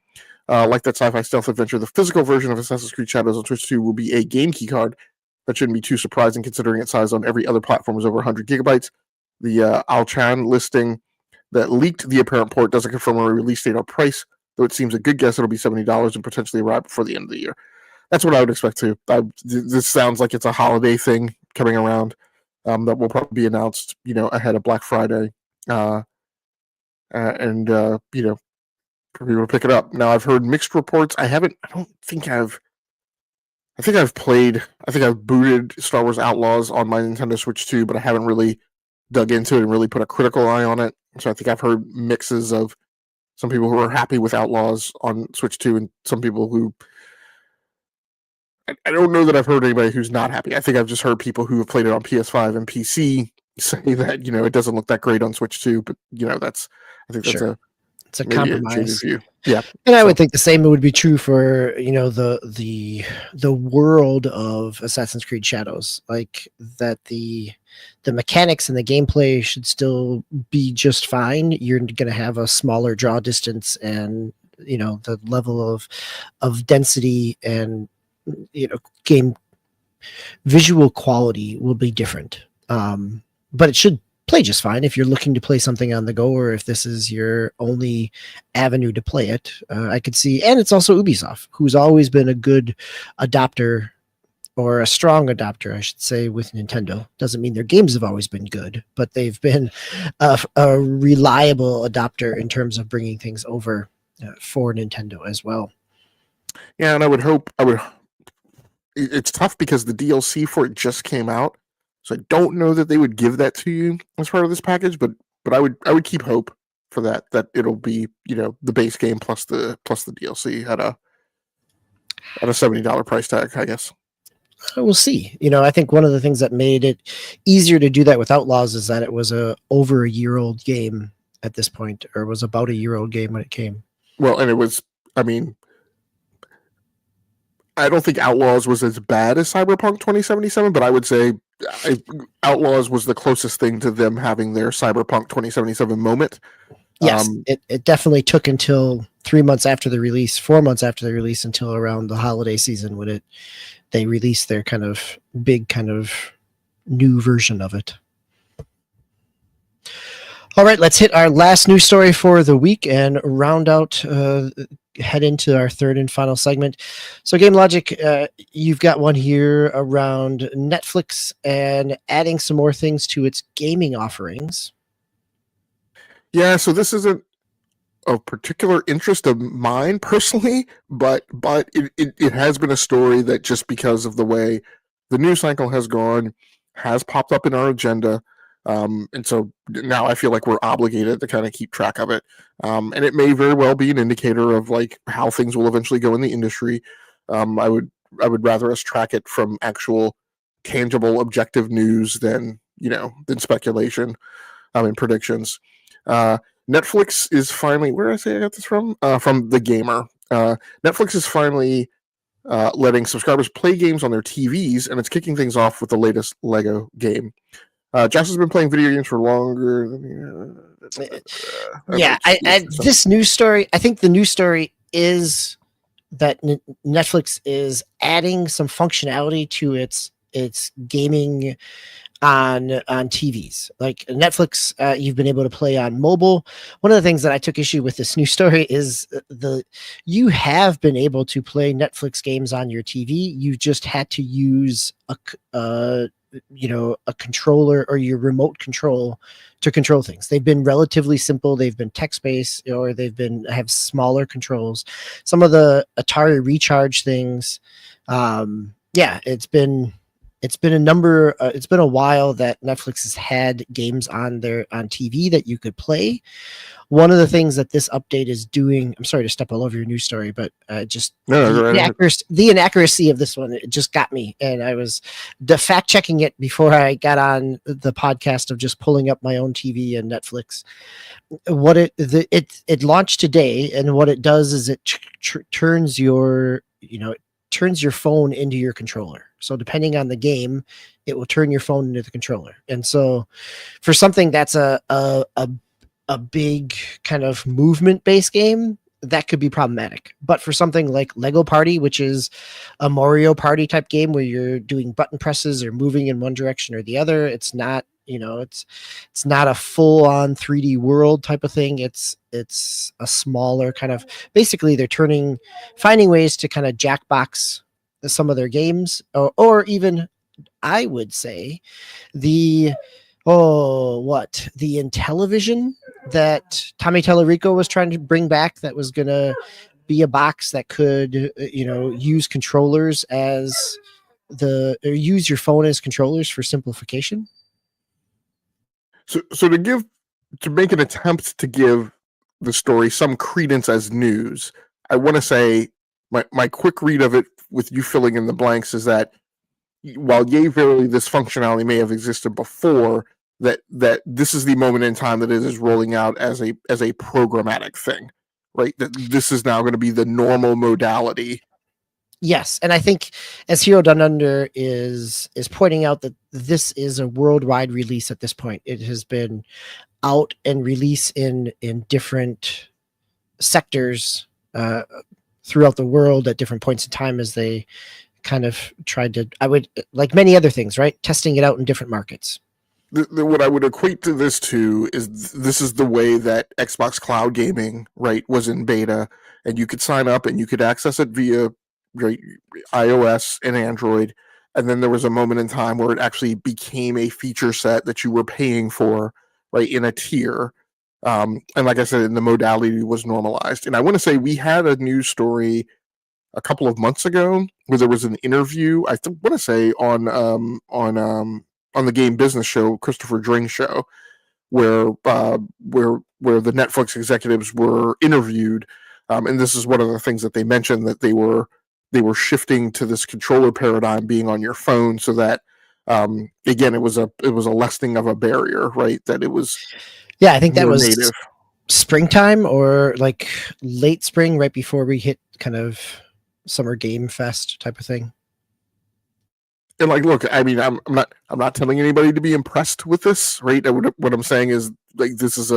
Like that sci-fi stealth adventure, the physical version of Assassin's Creed Shadows on Switch 2 will be a game key card. That shouldn't be too surprising considering its size on every other platform is over 100 gigabytes. The Alchan listing that leaked the apparent port doesn't confirm a release date or price, though it seems a good guess it'll be $70 and potentially arrive before the end of the year. That's what I would expect too. This sounds like it's a holiday thing coming around that will probably be announced, ahead of Black Friday, and for people to pick it up. Now, I've heard mixed reports. I think I've booted Star Wars Outlaws on my Nintendo Switch 2, but I haven't really dug into it and really put a critical eye on it. So I think I've heard mixes of some people who are happy with Outlaws on Switch 2 and some people who... I don't know that I've heard anybody who's not happy. I think I've just heard people who have played it on PS5 and PC say that, it doesn't look that great on Switch 2, but, that's Sure. It's a maybe compromise. View. Yeah. And I would think the same would be true for, the world of Assassin's Creed Shadows, like that the mechanics and the gameplay should still be just fine. You're going to have a smaller draw distance and, the level of density and, game visual quality will be different. But it should play just fine if you're looking to play something on the go, or if this is your only avenue to play it. I could see, and it's also Ubisoft, who's always been a good adopter, or a strong adopter, I should say, with Nintendo. Doesn't mean their games have always been good, but they've been a reliable adopter in terms of bringing things over for Nintendo as well. Yeah, and I would hope. It's tough because the DLC for it just came out. So I don't know that they would give that to you as part of this package, but I would keep hope for that it'll be, the base game plus the DLC at a $70 price tag, I guess. We'll see. I think one of the things that made it easier to do that with Outlaws is that it was over a year-old game at this point, or was about a year-old game when it came. Well, and it was, I don't think Outlaws was as bad as Cyberpunk 2077, but I would say Outlaws was the closest thing to them having their Cyberpunk 2077 moment. Yes, it definitely took until 3 months after the release, 4 months after the release, until around the holiday season when they released their kind of big kind of new version of it. All right, let's hit our last news story for the week and round out, head into our third and final segment. So Game Logic, you've got one here around Netflix and adding some more things to its gaming offerings. Yeah, so this isn't of particular interest of mine personally, but it has been a story that, just because of the way the news cycle has gone, has popped up in our agenda. And so now I feel like we're obligated to kind of keep track of it. And it may very well be an indicator of like how things will eventually go in the industry. I would rather us track it from actual tangible objective news than speculation and predictions. Netflix is finally, where did I say I got this from The Gamer. Netflix is finally letting subscribers play games on their TVs, and it's kicking things off with the latest Lego game. Josh has been playing video games for longer. This news story, I think the news story is that Netflix is adding some functionality to its gaming on TVs. Like Netflix, you've been able to play on mobile. One of the things that I took issue with this news story is you have been able to play Netflix games on your TV. You just had to use a controller or your remote control to control things. They've been relatively simple. They've been text-based, or have smaller controls. Some of the Atari Recharge things. It's been a while that Netflix has had games on TV that you could play. One of the things that this update is doing, I'm sorry to step all over your news story, but the inaccuracy of this one, it just got me. And I was fact checking it before I got on the podcast of just pulling up my own TV and Netflix. What it launched today, and what it does is it turns your phone into your controller. So depending on the game, it will turn your phone into the controller. And so for something that's a big kind of movement based game, that could be problematic. But for something like Lego Party, which is a Mario Party type game where you're doing button presses or moving in one direction or the other, it's not, it's not a full on 3D world type of thing. It's a smaller kind of, basically they're finding ways to kind of jackbox some of their games, or even I would say the the Intellivision that Tommy Tallarico was trying to bring back, that was going to be a box that could use controllers as or use your phone as controllers for simplification. So to make an attempt to give the story some credence as news, I want to say my quick read of it, with you filling in the blanks, is that while yea verily this functionality may have existed before, that this is the moment in time that it is rolling out as a programmatic thing, right? That this is now going to be the normal modality. Yes, and I think, as Hero Down Under is pointing out, that this is a worldwide release at this point. It has been out and release in different sectors throughout the world at different points in time, as they kind of tried to, like many other things, right? Testing it out in different markets. What I would equate to this to is this is the way that Xbox Cloud Gaming, right, was in beta, and you could sign up and you could access it via iOS and Android, and then there was a moment in time where it actually became a feature set that you were paying for, right, in a tier. And like I said, the modality was normalized. And I want to say we had a news story a couple of months ago where there was an interview, I want to say on the Game Business Show, Christopher Dring's show, where the Netflix executives were interviewed, and this is one of the things that they mentioned, that they were shifting to this controller paradigm being on your phone, so that again, it was a lessening of a barrier, right? That it was, yeah, I think that was native. Springtime or like late spring, right before we hit kind of Summer Game Fest type of thing. And like, look, I mean, I'm not telling anybody to be impressed with this, right? What I'm saying is, like, this is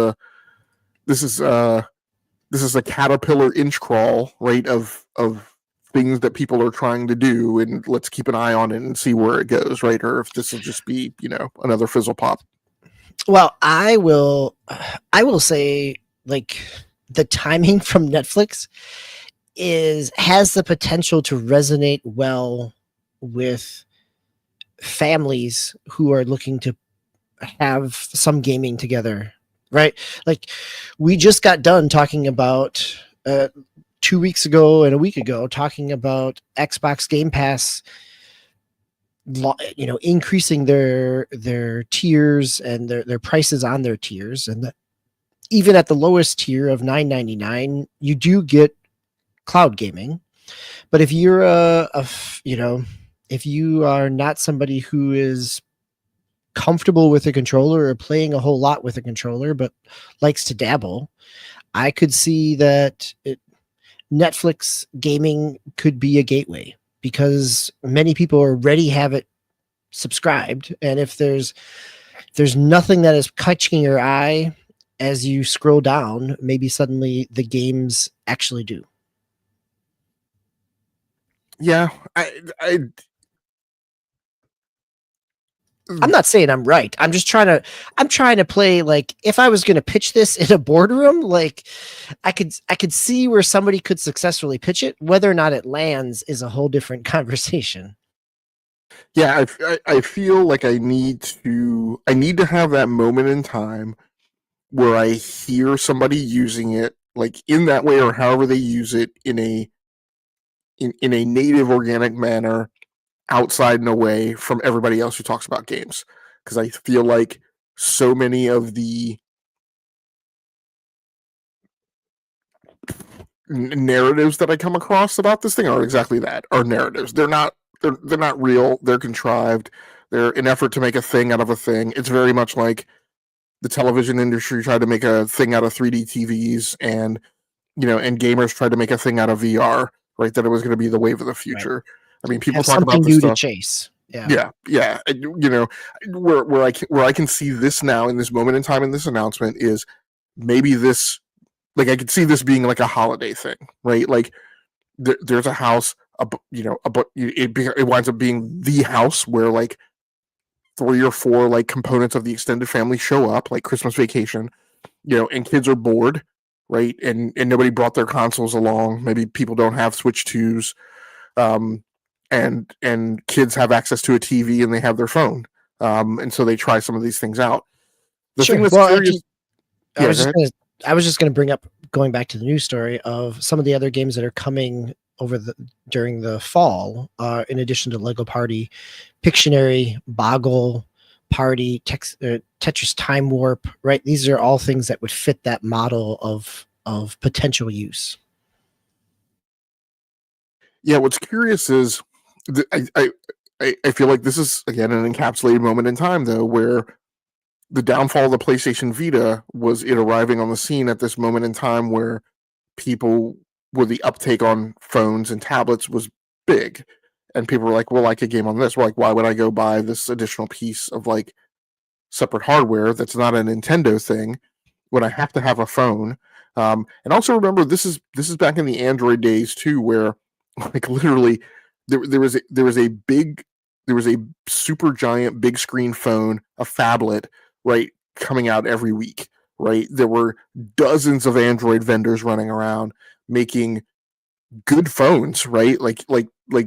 a caterpillar inch crawl, right, of things that people are trying to do, and let's keep an eye on it and see where it goes, right? Or if this will just be, another fizzle pop. Well, I will say, like, the timing from Netflix has the potential to resonate well with families who are looking to have some gaming together, right? Like, we just got done talking about 2 weeks ago and a week ago, talking about Xbox Game Pass, increasing their tiers and their prices on their tiers, and that even at the lowest tier of $9.99, you do get cloud gaming. But if you're if you are not somebody who is comfortable with a controller or playing a whole lot with a controller, but likes to dabble, I could see that Netflix gaming could be a gateway, because many people already have it subscribed. And if there's nothing that is catching your eye as you scroll down, maybe suddenly the games actually do. Yeah, I'm not saying I'm right. I'm trying to play, like, if I was going to pitch this in a boardroom, like, I could see where somebody could successfully pitch it. Whether or not it lands is a whole different conversation. Yeah, I feel like I need to have that moment in time where I hear somebody using it, like, in that way, or however they use it, in a native, organic manner, outside and away from everybody else who talks about games. Because I feel like so many of the narratives that I come across about this thing are exactly that, are narratives. They're not real. They're contrived. They're an effort to make a thing out of a thing. It's very much like the television industry tried to make a thing out of 3D TVs, and gamers tried to make a thing out of VR, right? That it was going to be the wave of the future. Right. I mean, people talk about this stuff. To chase. Yeah. Where I can see this now in this moment in time in this announcement is maybe this like I could see this being like a holiday thing, right? Like there's a house, it winds up being the house where like 3 or 4 like components of the extended family show up, like Christmas Vacation, and kids are bored, right? And nobody brought their consoles along. Maybe people don't have Switch 2s, and kids have access to a TV and they have their phone, and so they try some of these things out. The Sure. thing that's Well, curious, I yeah, was go just ahead. gonna I was just gonna bring up, going back to the news story, of some of the other games that are coming during the fall, in addition to Lego Party, Pictionary, Boggle, Party, Tetris Time Warp, right? These are all things that would fit that model of potential use. Yeah, what's curious is I feel like this is again an encapsulated moment in time though, where the downfall of the PlayStation Vita was it arriving on the scene at this moment in time where the uptake on phones and tablets was big, and people were like, well, I could game on this. We're like, why would I go buy this additional piece of like separate hardware that's not a Nintendo thing when I have to have a phone? And also remember, this is back in the Android days too, where like literally there was a super giant big screen phone, a phablet, right, coming out every week, right? There were dozens of Android vendors running around making good phones, right? Like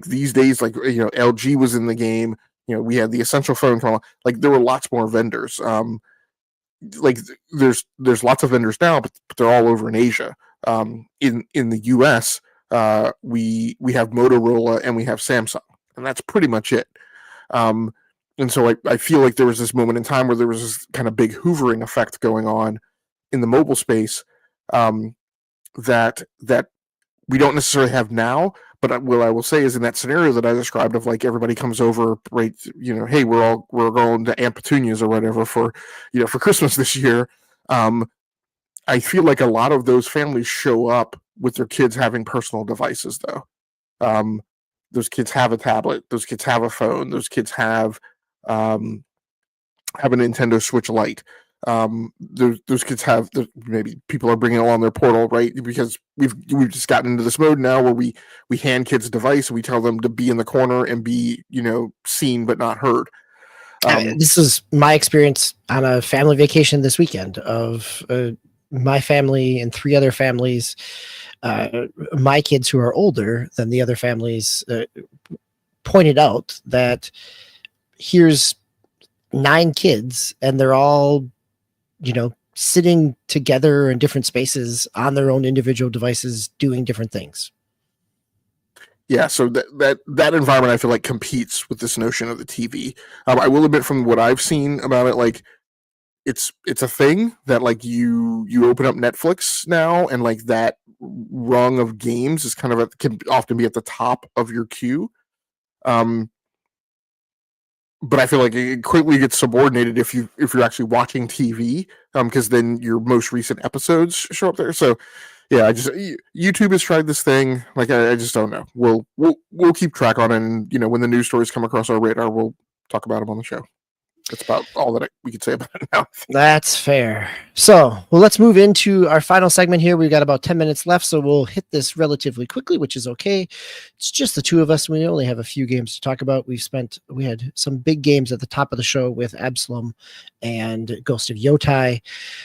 these days, like LG was in the game. We had the Essential phone from, like, there were lots more vendors. Like there's lots of vendors now, but they're all over in Asia. In the US, we have Motorola and we have Samsung, and that's pretty much it. Um, and so I feel like there was this moment in time where there was this kind of big hoovering effect going on in the mobile space, that we don't necessarily have now. But what I will say is, in that scenario that I described of like everybody comes over, right? Hey, we're going to Aunt Petunia's or whatever for for Christmas this year. I feel like a lot of those families show up with their kids having personal devices, though. Those kids have a tablet. Those kids have a phone. Those kids have a Nintendo Switch Lite. Those kids have maybe people are bringing along their Portal, right? Because we've just gotten into this mode now where we hand kids a device and we tell them to be in the corner and be seen but not heard. This is my experience on a family vacation this weekend of my family and 3 other families. My kids, who are older than the other families, pointed out that here's 9 kids and they're all, sitting together in different spaces on their own individual devices doing different things. Yeah, so that environment I feel like competes with this notion of the TV. I will admit, from what I've seen about it, like it's a thing that like you open up Netflix now, and like that rung of games is kind of can often be at the top of your queue. But I feel like it quickly gets subordinated if you're actually watching TV, because then your most recent episodes show up there. So yeah, YouTube has tried this thing. Like I just don't know. We'll keep track on it, and when the news stories come across our radar, we'll talk about them on the show. That's about all that we could say about it now. That's fair. So, well, let's move into our final segment here. We've got about 10 minutes left, so we'll hit this relatively quickly, which is okay. It's just the 2 of us. We only have a few games to talk about. We had some big games at the top of the show with Absolum and Ghost of Yotei.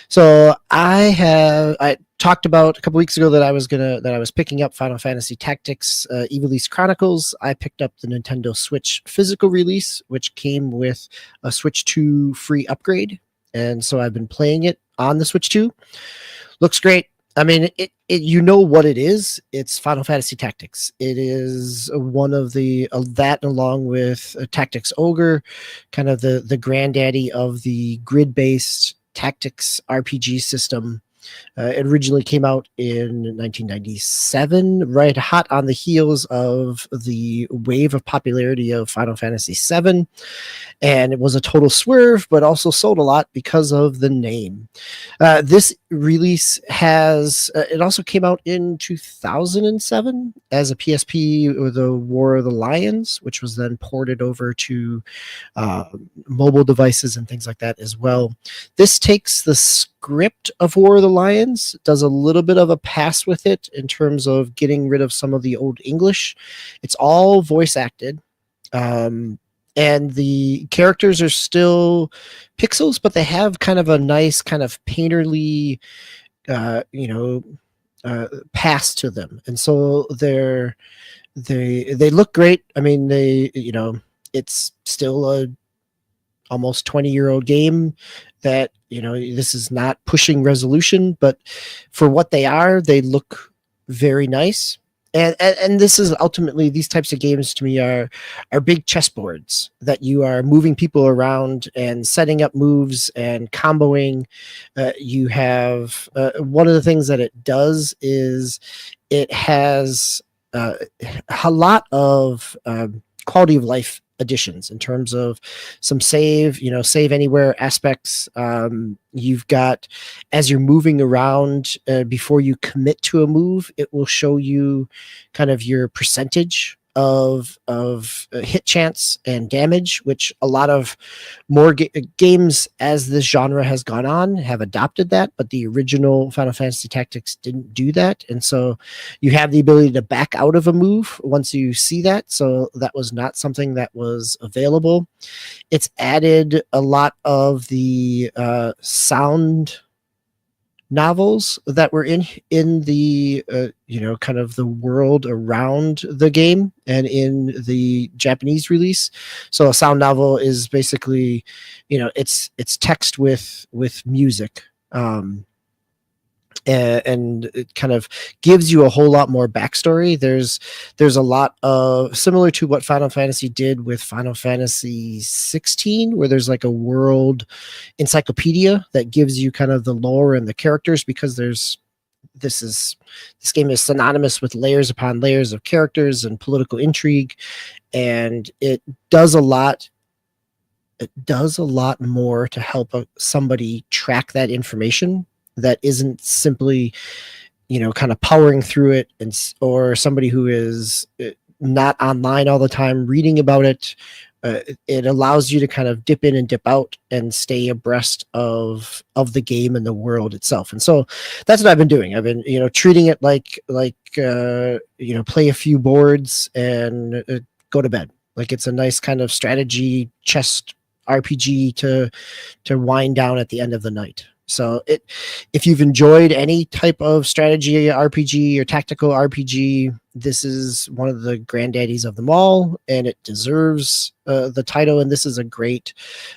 So I talked about a couple weeks ago that I was picking up Final Fantasy Tactics Ivalice Chronicles. I picked up the Nintendo Switch physical release, which came with a Switch 2 free upgrade, and so I've been playing it on the Switch 2. Looks great. I mean, it what it is. It's Final Fantasy Tactics. It is one of the that, along with Tactics Ogre, kind of the granddaddy of the grid-based tactics RPG system. It originally came out in 1997, right hot on the heels of the wave of popularity of Final Fantasy VII. And it was a total swerve, but also sold a lot because of the name. This release it also came out in 2007 as a PSP with the War of the Lions, which was then ported over to mobile devices and things like that as well. This takes the script of War of the Lions, does a little bit of a pass with it in terms of getting rid of some of the old English. It's all voice acted. And the characters are still pixels, but they have kind of a nice kind of painterly, pass to them. And so they look great. I mean, it's still a almost 20-year-old game that, this is not pushing resolution, but for what they are, they look very nice. And this is ultimately, these types of games to me are big chessboards that you are moving people around and setting up moves and comboing. You have one of the things that it does is it has a lot of quality of life additions in terms of some save anywhere aspects. You've got, as you're moving around, before you commit to a move, it will show you kind of your percentage of hit chance and damage, which a lot of more games as this genre has gone on have adopted that, but the original Final Fantasy Tactics didn't do that. And so you have the ability to back out of a move once you see that. So that was not something that was available. It's added a lot of the sound novels that were in the kind of the world around the game and in the Japanese release. So a sound novel is basically, it's text with music. And it kind of gives you a whole lot more backstory. There's a lot of, similar to what Final Fantasy did with Final Fantasy 16, where there's like a world encyclopedia that gives you kind of the lore and the characters, because this game is synonymous with layers upon layers of characters and political intrigue, and it does a lot more to help somebody track that information that isn't simply, kind of powering through it, or somebody who is not online all the time reading about it. It allows you to kind of dip in and dip out and stay abreast of the game and the world itself. And so that's what I've been doing. I've been, treating it like play a few boards and go to bed. Like it's a nice kind of strategy chess RPG to wind down at the end of the night. So if you've enjoyed any type of strategy RPG or tactical RPG, this is one of the granddaddies of them all, and it deserves the title. And this is a great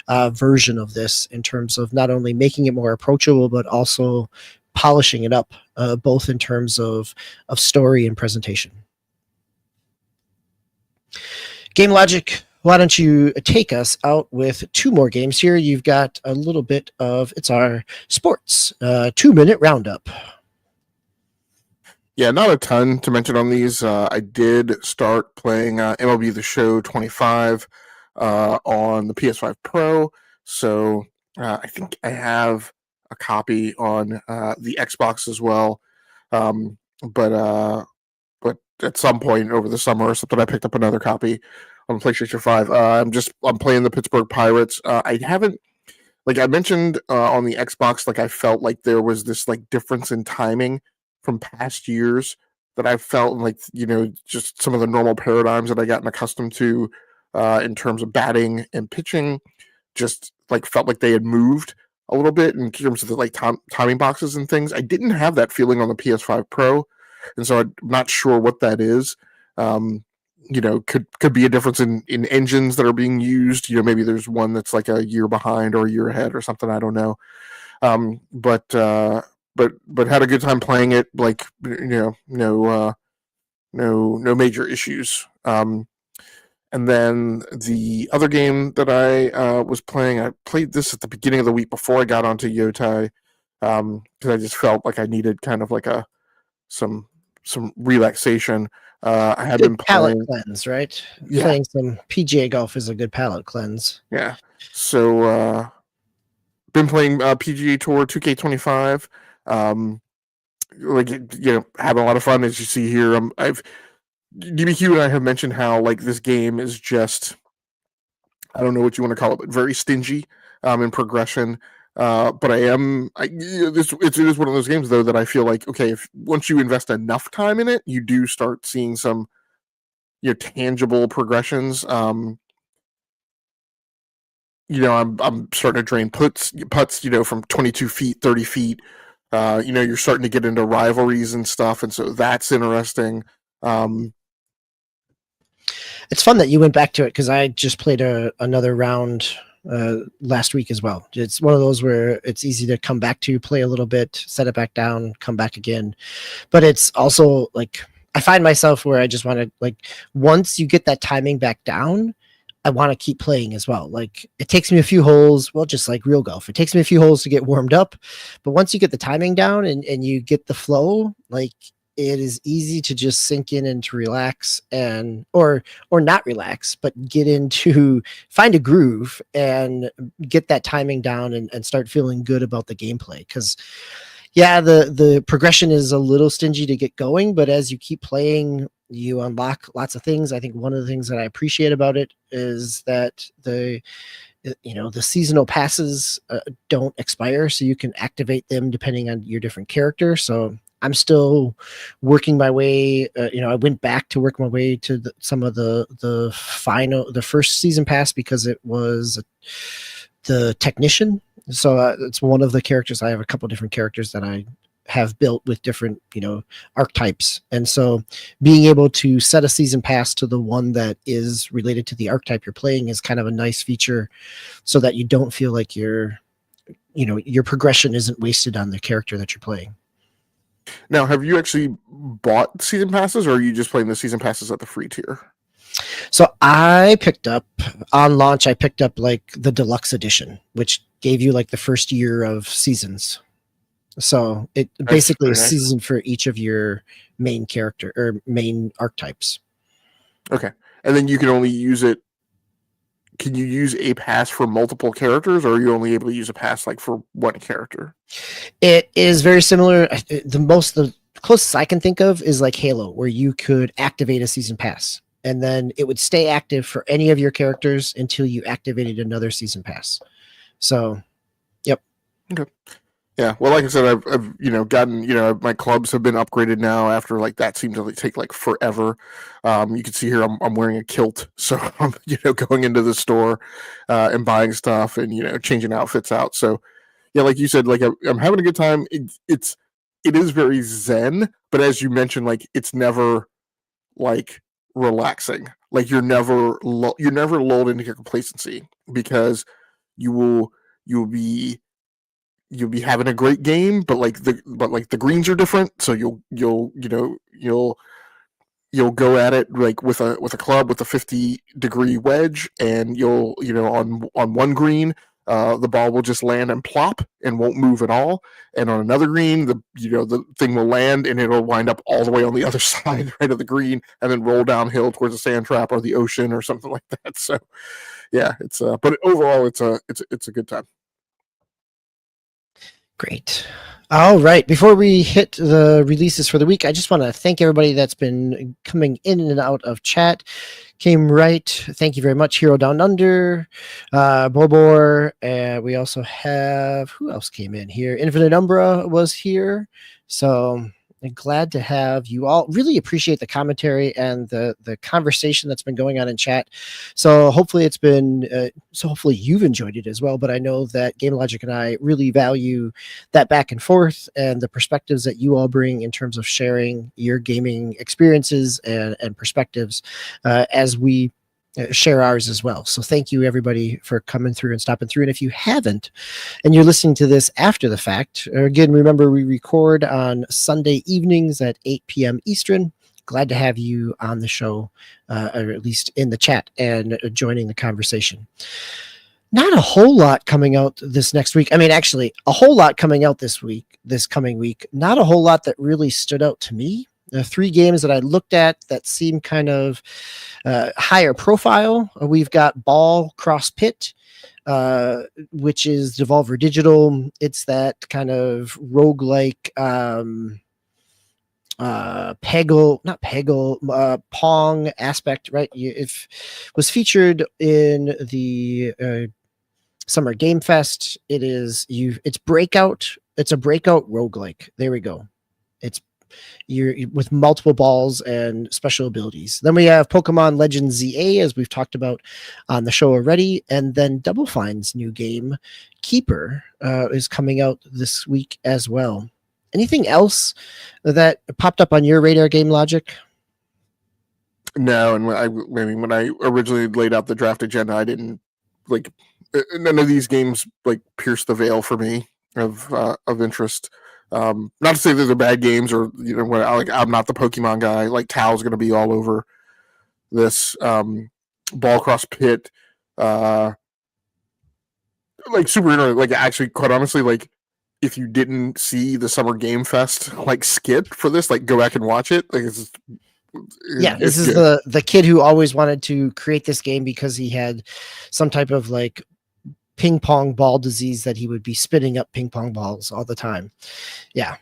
version of this in terms of not only making it more approachable, but also polishing it up, both in terms of story and presentation. Game Logic, why don't you take us out with two more games here? You've got a little bit of, it's our sports 2-minute roundup. Yeah, not a ton to mention on these. I did start playing MLB the Show 25 on the PS5 Pro. So I think I have a copy on the Xbox as well. But at some point over the summer or something, I picked up another copy on PlayStation 5. I'm playing the Pittsburgh Pirates. I haven't, like I mentioned on the Xbox, like I felt like there was this like difference in timing from past years that I felt like, just some of the normal paradigms that I gotten accustomed to in terms of batting and pitching, just like felt like they had moved a little bit in terms of the like timing boxes and things. I didn't have that feeling on the PS5 Pro, and so I'm not sure what that is. Could be a difference in engines that are being used. Maybe there's one that's like a year behind or a year ahead or something. I don't know. But had a good time playing it. Like, no major issues. And then the other game that I was playing, I played this at the beginning of the week before I got onto Yotei, because I just felt like I needed kind of like some relaxation. I have been palate playing cleanse, right? Yeah. Playing some PGA golf is a good palate cleanse. Yeah. So been playing PGA Tour 2K25. Having a lot of fun, as you see here. DBQ and I have mentioned how like this game is just, I don't know what you want to call it, but very stingy in progression. But it is one of those games though that I feel like, okay, if once you invest enough time in it, you do start seeing some, tangible progressions. I'm starting to drain putts, from 22 feet, 30 feet. You're starting to get into rivalries and stuff, and so that's interesting. It's fun that you went back to it, because I just played another round last week as well. It's one of those where it's easy to come back to, play a little bit, set it back down, come back again. But it's also like, I find myself where I just want to, like, once you get that timing back down, I want to keep playing as well. Like, it takes me a few holes, well, just like real golf, it takes me a few holes to get warmed up. But once you get the timing down and you get the flow, like, it is easy to just sink in and to relax, and or not relax, but get into, find a groove and get that timing down, and start feeling good about the gameplay. Because yeah, the progression is a little stingy to get going, but as you keep playing, you unlock lots of things. I think one of the things that I appreciate about it is that the seasonal passes don't expire, so you can activate them depending on your different character. So I'm still working my way. I went back to work my way to some of the first season pass, because it was the technician. So it's one of the characters. I have a couple different characters that I have built with different, archetypes. And so being able to set a season pass to the one that is related to the archetype you're playing is kind of a nice feature, so that you don't feel like your progression isn't wasted on the character that you're playing. Now, have you actually bought season passes, or are you just playing the season passes at the free tier? So I picked up on launch, I picked up like the deluxe edition, which gave you like the first year of seasons. So it basically a season for each of your main character or main archetypes. Okay. And then you can only use it. Can you use a pass for multiple characters, or are you only able to use a pass like for one character? It is very similar. The closest I can think of is like Halo, where you could activate a season pass, and then it would stay active for any of your characters until you activated another season pass. So, yep. Okay. Yeah, well, like I said, I've gotten, my clubs have been upgraded now after like that seemed to take like forever. You can see here I'm wearing a kilt, so I'm going into the store and buying stuff and changing outfits out. So yeah, like you said, like I'm having a good time. It is very zen, but as you mentioned, like it's never like relaxing. Like you're never lulled into your complacency, because you'll be having a great game, but the greens are different, so you'll go at it like with a club with a 50-degree wedge, and you'll on one green the ball will just land and plop and won't move at all, and on another green the thing will land and it'll wind up all the way on the other side right of the green, and then roll downhill towards the sand trap or the ocean or something like that. So yeah, it's but overall it's a good time. Great. All right. Before we hit the releases for the week, I just want to thank everybody that's been coming in and out of chat. Came right. Thank you very much. Hero Down Under, Bobor. And we also have, who else came in here? Infinite Umbra was here. So I'm glad to have you all. Really appreciate the commentary and the conversation that's been going on in chat. So hopefully it's been, hopefully you've enjoyed it as well. But I know that Game Logic and I really value that back and forth and the perspectives that you all bring in terms of sharing your gaming experiences and perspectives as we share ours as well. So thank you everybody for coming through and stopping through. And if you haven't, and you're listening to this after the fact, again, remember we record on Sunday evenings at 8 p.m. Eastern. Glad to have you on the show, or at least in the chat and joining the conversation. Not a whole lot coming out this next week. I mean, actually, a whole lot coming out this coming week. Not a whole lot that really stood out to me. The 3 games that I looked at that seem kind of higher profile. We've got Ball Cross Pit, which is Devolver Digital. It's that kind of roguelike Pong aspect, right? It was featured in the Summer Game Fest. It's Breakout. It's a Breakout roguelike. There we go. It's you're with multiple balls and special abilities. Then we have Pokemon Legends ZA, as we've talked about on the show already, and then Double Fine's new game, Keeper, is coming out this week as well. Anything else that popped up on your radar, Game Logic? No, and when I originally laid out the draft agenda, I didn't like none of these games like pierce the veil for me of interest. Not to say that they're bad games, or when I'm not the Pokemon guy. Like Tao's going to be all over this. Ballcross Pit, like super interesting. Like actually, quite honestly, like if you didn't see the Summer Game Fest like skit for this, like go back and watch it. Like this is the kid who always wanted to create this game because he had some type of like ping pong ball disease that he would be spitting up ping pong balls all the time. Yeah,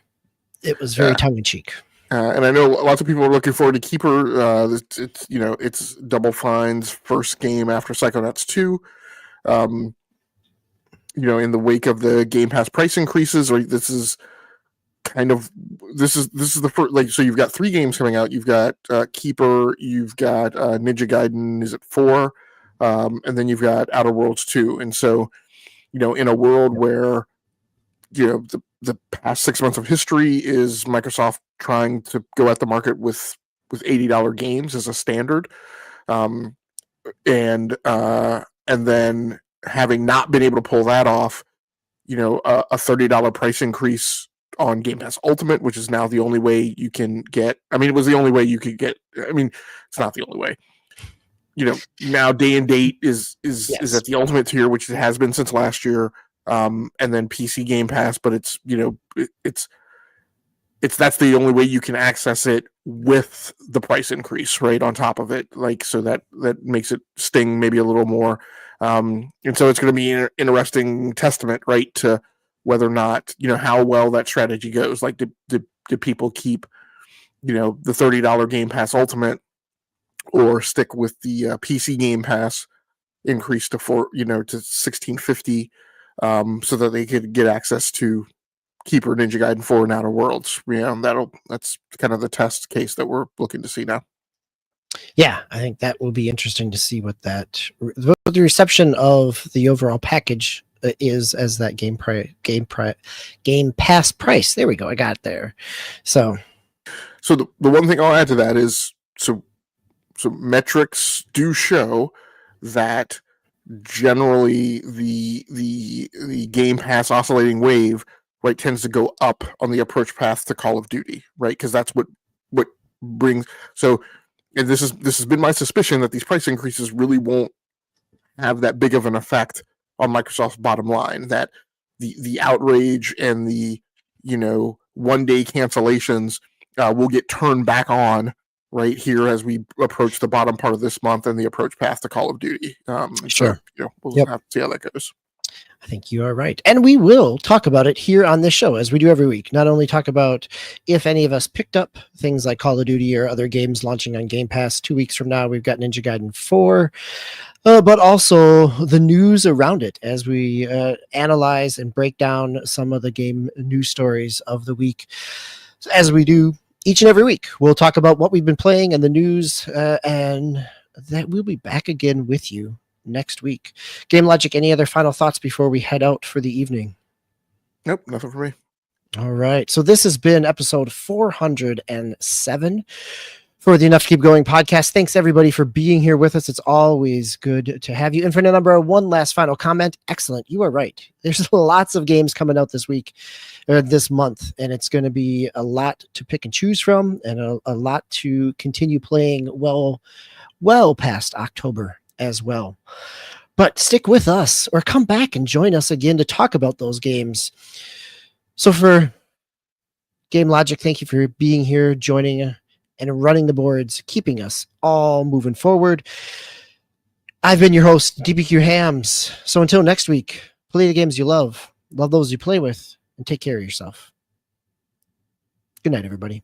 it was very tongue in cheek. And I know lots of people are looking forward to Keeper. It's Double Fine's first game after Psychonauts 2. In the wake of the Game Pass price increases, right? This is the first. Like, so you've got 3 games coming out. You've got Keeper. You've got Ninja Gaiden. Is it 4? And then you've got Outer Worlds 2. And so, in a world where, the past 6 months of history is Microsoft trying to go at the market with $80 games as a standard. And then having not been able to pull that off, a $30 price increase on Game Pass Ultimate, which is now the only way you can get. I mean, it was the only way you could get. I mean, it's not the only way. Now Day and Date is at the Ultimate tier, which it has been since last year, and then PC Game Pass. But it's that's the only way you can access it with the price increase right on top of it. Like, so that makes it sting maybe a little more. And so it's going to be an interesting testament, right, to whether or not how well that strategy goes. Like, do people keep the $30 Game Pass Ultimate, or stick with the PC Game Pass increase to $16.50, so that they could get access to Keeper, Ninja Gaiden 4, and Outer Worlds. That's kind of the test case that we're looking to see now. Yeah, I think that will be interesting to see what the reception of the overall package is as that Game Pass price. There we go. I got it there. So the one thing I'll add to that is so metrics do show that generally the Game Pass oscillating wave, right, tends to go up on the approach path to Call of Duty, right? Because that's what brings. So, and this has been my suspicion that these price increases really won't have that big of an effect on Microsoft's bottom line. That the outrage and the 1-day cancellations will get turned back on right here as we approach the bottom part of this month and the approach path to Call of Duty. Sure. So, we'll have to see how that goes. I think you are right. And we will talk about it here on this show, as we do every week. Not only talk about if any of us picked up things like Call of Duty or other games launching on Game Pass. 2 weeks from now, we've got Ninja Gaiden 4, but also the news around it as we analyze and break down some of the game news stories of the week. So as we do each and every week, we'll talk about what we've been playing and the news, and that we'll be back again with you next week. Game Logic, any other final thoughts before we head out for the evening? Nope, nothing for me. All right. So this has been episode 407 for the Enough to Keep Going podcast. Thanks everybody for being here with us. It's always good to have you. Infinite Number, one last final comment. Excellent. You are right. There's lots of games coming out this week or this month, and it's going to be a lot to pick and choose from, and a lot to continue playing well past October as well. But stick with us or come back and join us again to talk about those games. So for Game Logic, thank you for being here, joining and running the boards, keeping us all moving forward. I've been your host, DBQ Hams. So until next week, play the games you love those you play with, and take care of yourself. Good night, everybody.